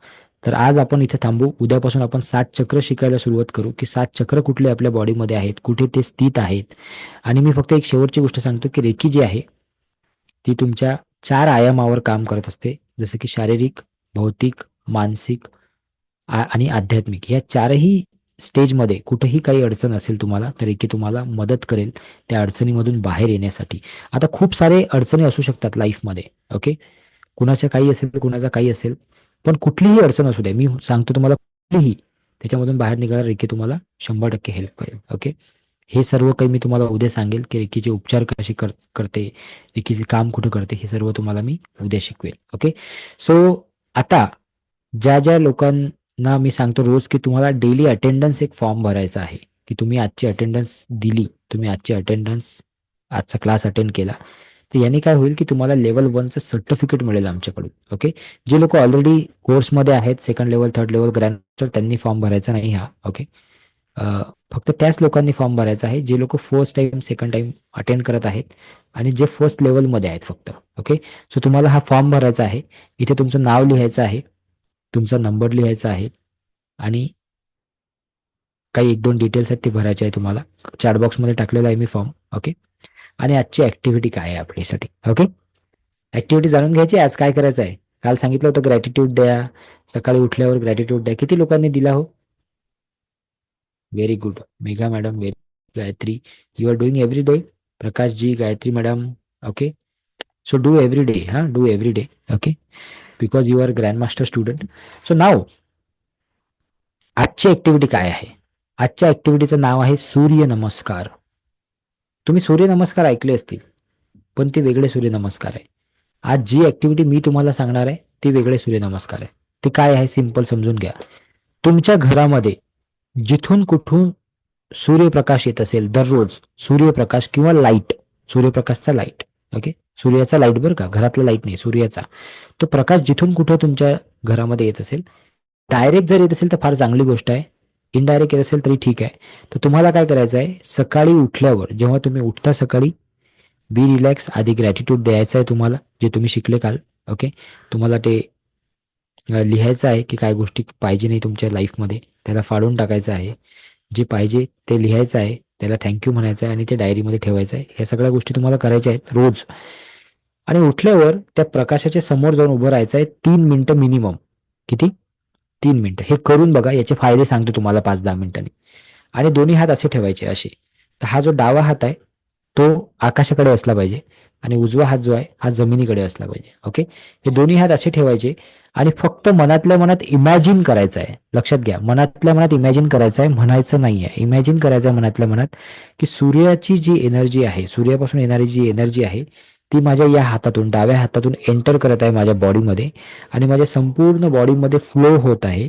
तर आज आपण इथे थांबू. उद्यापासून आपण 7 चक्र शिकायला सुरुवात करू, की 7 चक्र कुठले आपल्या बॉडीमध्ये आहेत, कुठे ते स्थित आहेत. आणि मी फक्त एक शेवटची गोष्ट सांगतो, की रेकी जी आहे ती तुमच्या 4 आयामावर काम करत असते, जसं की शारीरिक, भौतिक, मानसिक आणि आध्यात्मिक. या 4ही स्टेजमध्ये कुठेही काही अडचण असेल तुम्हाला, तर रेकी तुम्हाला मदत करेल त्या अडचणीमधून बाहेर येण्यासाठी. आता खूप सारे अडचणी असू शकतात लाईफमध्ये. ओके, कुणाच्या काही असेल तर कुणाचा काही असेल, पण कुठलीही अडचण असू द्या, मी सांगतो तुम्हाला, कुठलीही, त्याच्यामधून बाहेर निघायला रेकी तुम्हाला 100% हेल्प करेल. ओके, हे सर्व काही मी तुम्हाला उद्या सांगेल, की रेकीचे उपचार कसे करते, रेकीचे काम कुठं करते, हे सर्व तुम्हाला मी उद्या शिकवेल. ओके, सो आता ज्या ज्या लोकांना मी सांगतो रोज, की तुम्हाला डेली अटेंडन्स एक फॉर्म भरायचा आहे, की तुम्ही आजची अटेंडन्स दिली, तुम्ही आजची अटेंडन्स, आजचा क्लास अटेंड केला, तर याने काय होईल, की तुम्हाला लेवल 1चं सर्टिफिकेट मिळेल आमच्याकडून. ओके, जे लोक ऑलरेडी कोर्समध्ये आहेत, second level, third level, grand master, त्यांनी फॉर्म भरायचा नाही हा. ओके, फक्त त्याच लोकांनी फॉर्म भरायचा आहे जे लोक first time, second time attend करत आहेत, आणि जे फर्स्ट लेवलमध्ये आहेत फक्त. ओके, सो तुम्हाला हा फॉर्म भरायचा आहे. इथे तुमचं नाव लिहायचं आहे, तुमचा नंबर लिहायचा आहे, आणि काही 1-2 डिटेल्स आहेत ते भरायचे आहे तुम्हाला. चॅट बॉक्समध्ये टाकलेला आहे मी फॉर्म. ओके, आणि आजची ऍक्टिव्हिटी काय आहे आपल्यासाठी. ओके, ऍक्टिव्हिटी जाणून घ्यायची. आज काय करायचं आहे? काल सांगितलं होतं ग्रॅटिट्यूड द्या, सकाळी उठल्यावर ग्रॅटिट्यूड द्या. किती लोकांनी दिला हो? Very good, Megha madam, very, Gayatri, you are doing every day. Prakash ji, Gayatri madam. Okay, so do every day, do every day. Okay, because you are grand master student. So नाव आजची ऍक्टिव्हिटी काय आहे? आजच्या ऍक्टिव्हिटीचं नाव आहे सूर्यनमस्कार. तुम्ही सूर्यनमस्कार ऐकले असतील, पण ते वेगळे सूर्यनमस्कार आहे. आज जी ऍक्टिव्हिटी मी तुम्हाला सांगणार आहे ती वेगळे सूर्यनमस्कार आहे. ते काय आहे सिंपल समजून घ्या. तुमच्या घरामध्ये जिथून कुठून सूर्यप्रकाश येत असेल दररोज, सूर्यप्रकाश किंवा लाईट, सूर्यप्रकाशचा लाईट, ओके, सूर्याचा लाईट बरं का, घरातला लाईट नाही, सूर्याचा. तो प्रकाश जिथून कुठं तुमच्या घरामध्ये येत असेल, डायरेक्ट जर येत असेल तर फार चांगली गोष्ट आहे, इनडायरेक्ट येत असेल तरी ठीक आहे. तर तुम्हाला काय करायचं आहे, सकाळी उठल्यावर, जेव्हा तुम्ही उठता सकाळी, बी रिलॅक्स, आधी ग्रॅटिट्यूड द्यायचं आहे तुम्हाला, जे तुम्ही शिकले काल. ओके, तुम्हाला ते लिहायचं आहे की काय गोष्टी पाहिजे नाही तुमच्या लाईफमध्ये, त्याला फाडून टाकायचं आहे. जे पाहिजे ते लिहायचं आहे, त्याला थँक्यू म्हणायचं आहे आणि ते डायरीमध्ये ठेवायचं आहे. ह्या सगळ्या गोष्टी तुम्हाला करायच्या आहेत रोज. आणि उठल्यावर त्या प्रकाशाच्या समोर जाऊन उभं राहायचं आहे 3 मिनिटं मिनिमम. किती? 3 मिनिटं. हे करून बघा, याचे फायदे सांगतो तुम्हाला 5-10 मिनिटांनी. आणि दोन्ही हात असे ठेवायचे असे. तर हा जो डावा हात आहे तो आकाशाकडे असला पाहिजे आणि उजवा हात जो आहे हा जमिनीकडे असला पाहिजे. ओके, हे दोन्ही हात असे ठेवायचे आणि फक्त मनातल्या मनात इमॅजिन करायचं आहे. लक्षात घ्या, मनातल्या मनात इमॅजिन करायचं आहे, म्हणायचं नाही आहे. इमॅजिन करायचं आहे मनातल्या मनात की सूर्याची जी एनर्जी आहे, सूर्यापासून येणारी जी एनर्जी आहे ती माझ्या या हातातून, डाव्या हातातून एंटर करत आहे माझ्या बॉडीमध्ये आणि माझ्या संपूर्ण बॉडीमध्ये फ्लो होत आहे.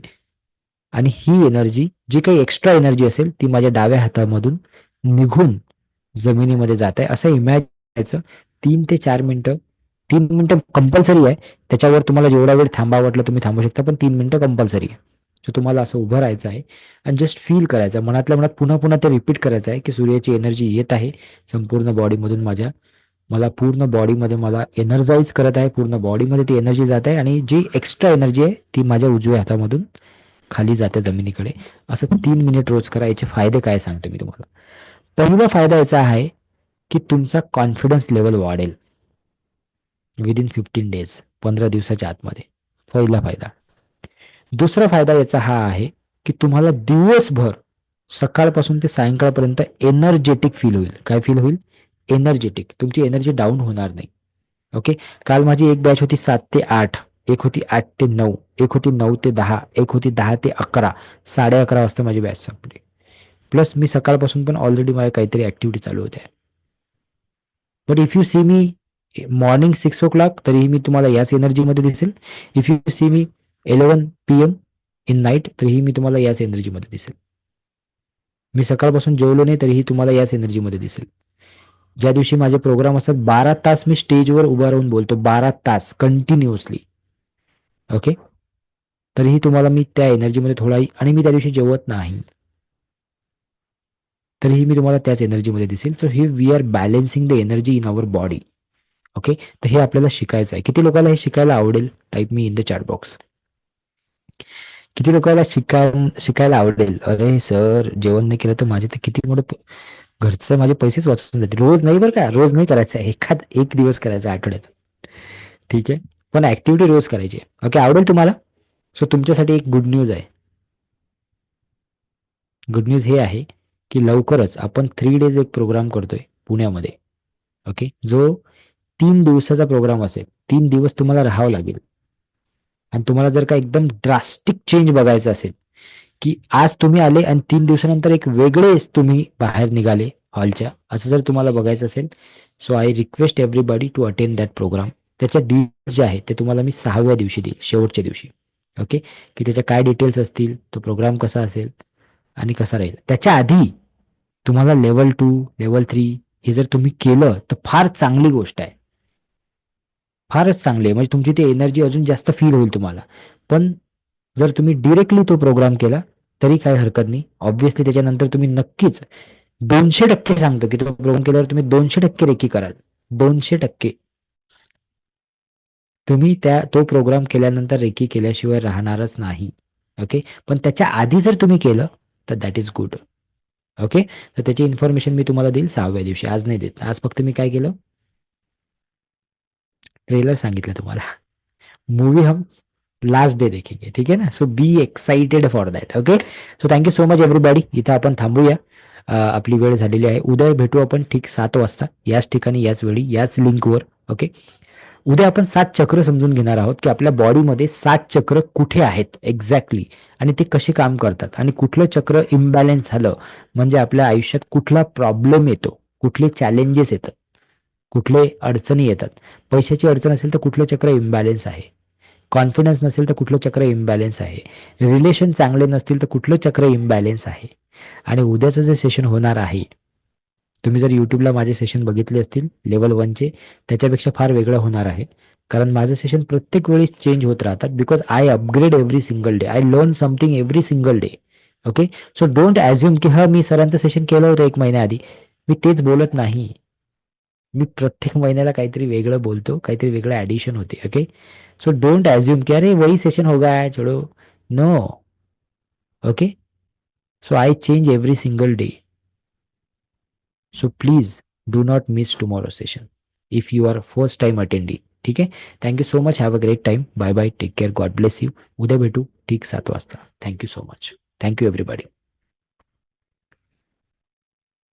आणि ही एनर्जी, जी काही एक्स्ट्रा एनर्जी असेल ती माझ्या डाव्या हातामधून निघून जमिनीमध्ये जात आहे असं इमॅजिन करायचं. 3 ते 4 मिनिटं. 3 मिनिटं कंपल्सरी आहे, त्याच्यावर तुम्हाला जेवढा वेळ थांबा वाटलं तुम्ही थांबू शकता, पण 3 मिनिटं कंपल्सरी आहे. सो तुम्हाला असं उभं राहायचं आहे आणि जस्ट फील करायचं, मनातल्या मनात पुन्हा पुन्हा ते रिपीट करायचं आहे की सूर्याची एनर्जी येत आहे संपूर्ण बॉडीमधून माझ्या, मला पूर्ण बॉडीमध्ये मला एनर्जाइज करत आहे, पूर्ण बॉडीमध्ये ती एनर्जी जात आहे आणि जी एक्स्ट्रा एनर्जी आहे ती माझ्या उजव्या हातामधून खाली जाते जमिनीकडे. असं 3 मिनिट रोज करा. याचे फायदे काय सांगतो मी तुम्हाला. पहिला फायदा याचा आहे की तुमचा कॉन्फिडन्स लेवल वाढेल विदिन 15 डेज, 15 दिवसाच्या आतमध्ये. पहिला फायदा. दुसरा फायदा याचा हा आहे की तुम्हाला दिवसभर सकाळपासून ते सायंकाळपर्यंत एनर्जेटिक फील होईल. काय फील होईल? एनर्जेटिक. तुमची एनर्जी डाऊन होणार नाही. ओके, काल माझी एक बॅच होती 7 ते 8, एक होती 8 ते 9, एक होती 9 ते 10, एक होती 10 ते 11. 11:30 वाजता माझी बॅच संपली. प्लस मी सकाळपासून पण ऑलरेडी माझ्या काहीतरी ऍक्टिव्हिटी चालू होत्या. But if you see me morning 6 o'clock तरीही मी तुम्हाला याच एनर्जीमध्ये दिसेल. If you see me 11 PM in night तरीही मी तुम्हाला याच एनर्जीमध्ये दिसेल. मी सकाळपासून जेवलो नाही तरीही तुम्हाला याच एनर्जीमध्ये दिसेल. ज्या दिवशी माझे प्रोग्राम असतात 12 तास मी स्टेजवर उभा राहून बोलतो, 12 तास कंटिन्युअसली. ओके, तरीही तुम्हाला मी त्या एनर्जीमध्ये थोडा, आणि मी त्या दिवशी जेवत नाही तरीही मी तुम्हाला त्याच एनर्जीमध्ये दिसेल. So he we are balancing the energy in our body. Okay, तर हे आपल्याला शिकायचं आहे. किती लोकांना हे शिकायला आवडेल? Type me in the chat box. किती लोकांना शिकायला आवडेल? अरे सर, जेवण नाही केलं तर माझे तर किती मोठं घरचं माझे पैसेच वाचून जातील. रोज नाही बरं का, रोज नाही करायचं आहे, एक दिवस करायचा आठवड्याचा. ठीक आहे, पण ऍक्टिव्हिटी रोज करायची. ओके, आवडेल तुम्हाला? सो तुमच्यासाठी एक गुड न्यूज आहे. गुड न्यूज हे आहे की लवकरच आपण 3 days एक प्रोग्राम करतोय पुण्यामध्ये. ओके, जो 3 दिवसाचा प्रोग्राम असेल. 3 दिवस तुम्हाला राहावं लागेल आणि तुम्हाला जर का एकदम ड्रास्टिक चेंज बघायचं असेल की आज तुम्ही आले आणि 3 दिवसानंतर एक वेगळेच तुम्ही बाहेर निघाले हॉलच्या, असं जर तुम्हाला बघायचं असेल, so I request everybody to attend that program. त्याच्या डिटेल्स जे आहे ते तुम्हाला मी 6व्या दिवशी देईल, शेवटच्या दिवशी. ओके, की त्याच्या काय डिटेल्स असतील, तो प्रोग्राम कसा असेल आणि कसा राहील. त्याच्या आधी तुम्हाला लेवल 2, लेवल 3 हे जर तुम्ही केलं तर फार चांगली गोष्ट आहे, फारच चांगली आहे. म्हणजे तुमची ती एनर्जी अजून जास्त फील होईल तुम्हाला. पण जर तुम्ही डिरेक्टली तो प्रोग्राम केला तरी काही हरकत नाही. ऑब्व्हियसली त्याच्यानंतर तुम्ही नक्कीच 200% सांगतो की तो प्रोग्राम केल्यावर तुम्ही 200% रेकी कराल. 200% तुम्ही तो प्रोग्राम केल्यानंतर रेकी केल्याशिवाय राहणारच नाही. ओके, पण त्याच्या आधी जर तुम्ही केलं तर दॅट इज गुड. ओके, तर त्याची इन्फॉर्मेशन मी तुम्हाला देईल 6व्या दिवशी, आज नाही देत. आज फक्त मी काय केलं, ट्रेलर सांगितलं तुम्हाला. मूवी हम लास्ट डे देखेंगे, ठीक आहे ना. So be excited for that. Okay, so thank you so much everybody. इथं आपण थांबूया, आपली वेळ झालेली आहे. उद्या भेटू आपण ठीक 7 वाजता याच ठिकाणी, याच वेळी, याच लिंकवर. ओके, उद्या आपण 7 चक्र समजून घेणार आहोत की आपल्या बॉडीमध्ये 7 चक्र कुठे आहेत एक्झॅक्टली, आणि ते कसे काम करतात, आणि कुठलं चक्र इम्बॅलन्स झालं म्हणजे आपल्या आयुष्यात कुठला प्रॉब्लेम येतो, कुठले चॅलेंजेस येतात, कुठले अडचणी येतात. पैशाची अडचण असेल तर कुठलं चक्र इम्बॅलन्स आहे, कॉन्फिडन्स नसेल तर कुठलं चक्र इम्बॅलन्स आहे, रिलेशन चांगले नसतील तर कुठलं चक्र इम्बॅलन्स आहे. आणि उद्याचं जे सेशन होणार आहे, तुम्ही जर यूट्यूबला माझे सेशन बघितले असतील लेवल 1चे, त्याच्यापेक्षा फार वेगळं होणार आहे. कारण माझं सेशन प्रत्येक वेळी चेंज होत राहतात, because I upgrade every single day, I learn something every single day. Okay, so don't assume की मी सरांचं सेशन केलं होतं 1 महिन्याआधी, मी तेच बोलत नाही. मी प्रत्येक महिन्याला काहीतरी वेगळं बोलतो, काहीतरी वेगळं ॲडिशन होते. ओके, सो डोंट ॲज्युम की अरे वही सेशन हो गया है छोड़ो. No. Okay, so I change every single day. So please do not miss tomorrow session if you are first time attendee. ठीक आहे, thank you so much, have a great time, bye bye, take care, God bless you. उद्या भेटू ठीक 7 वाजता. Thank you so much, thank you everybody.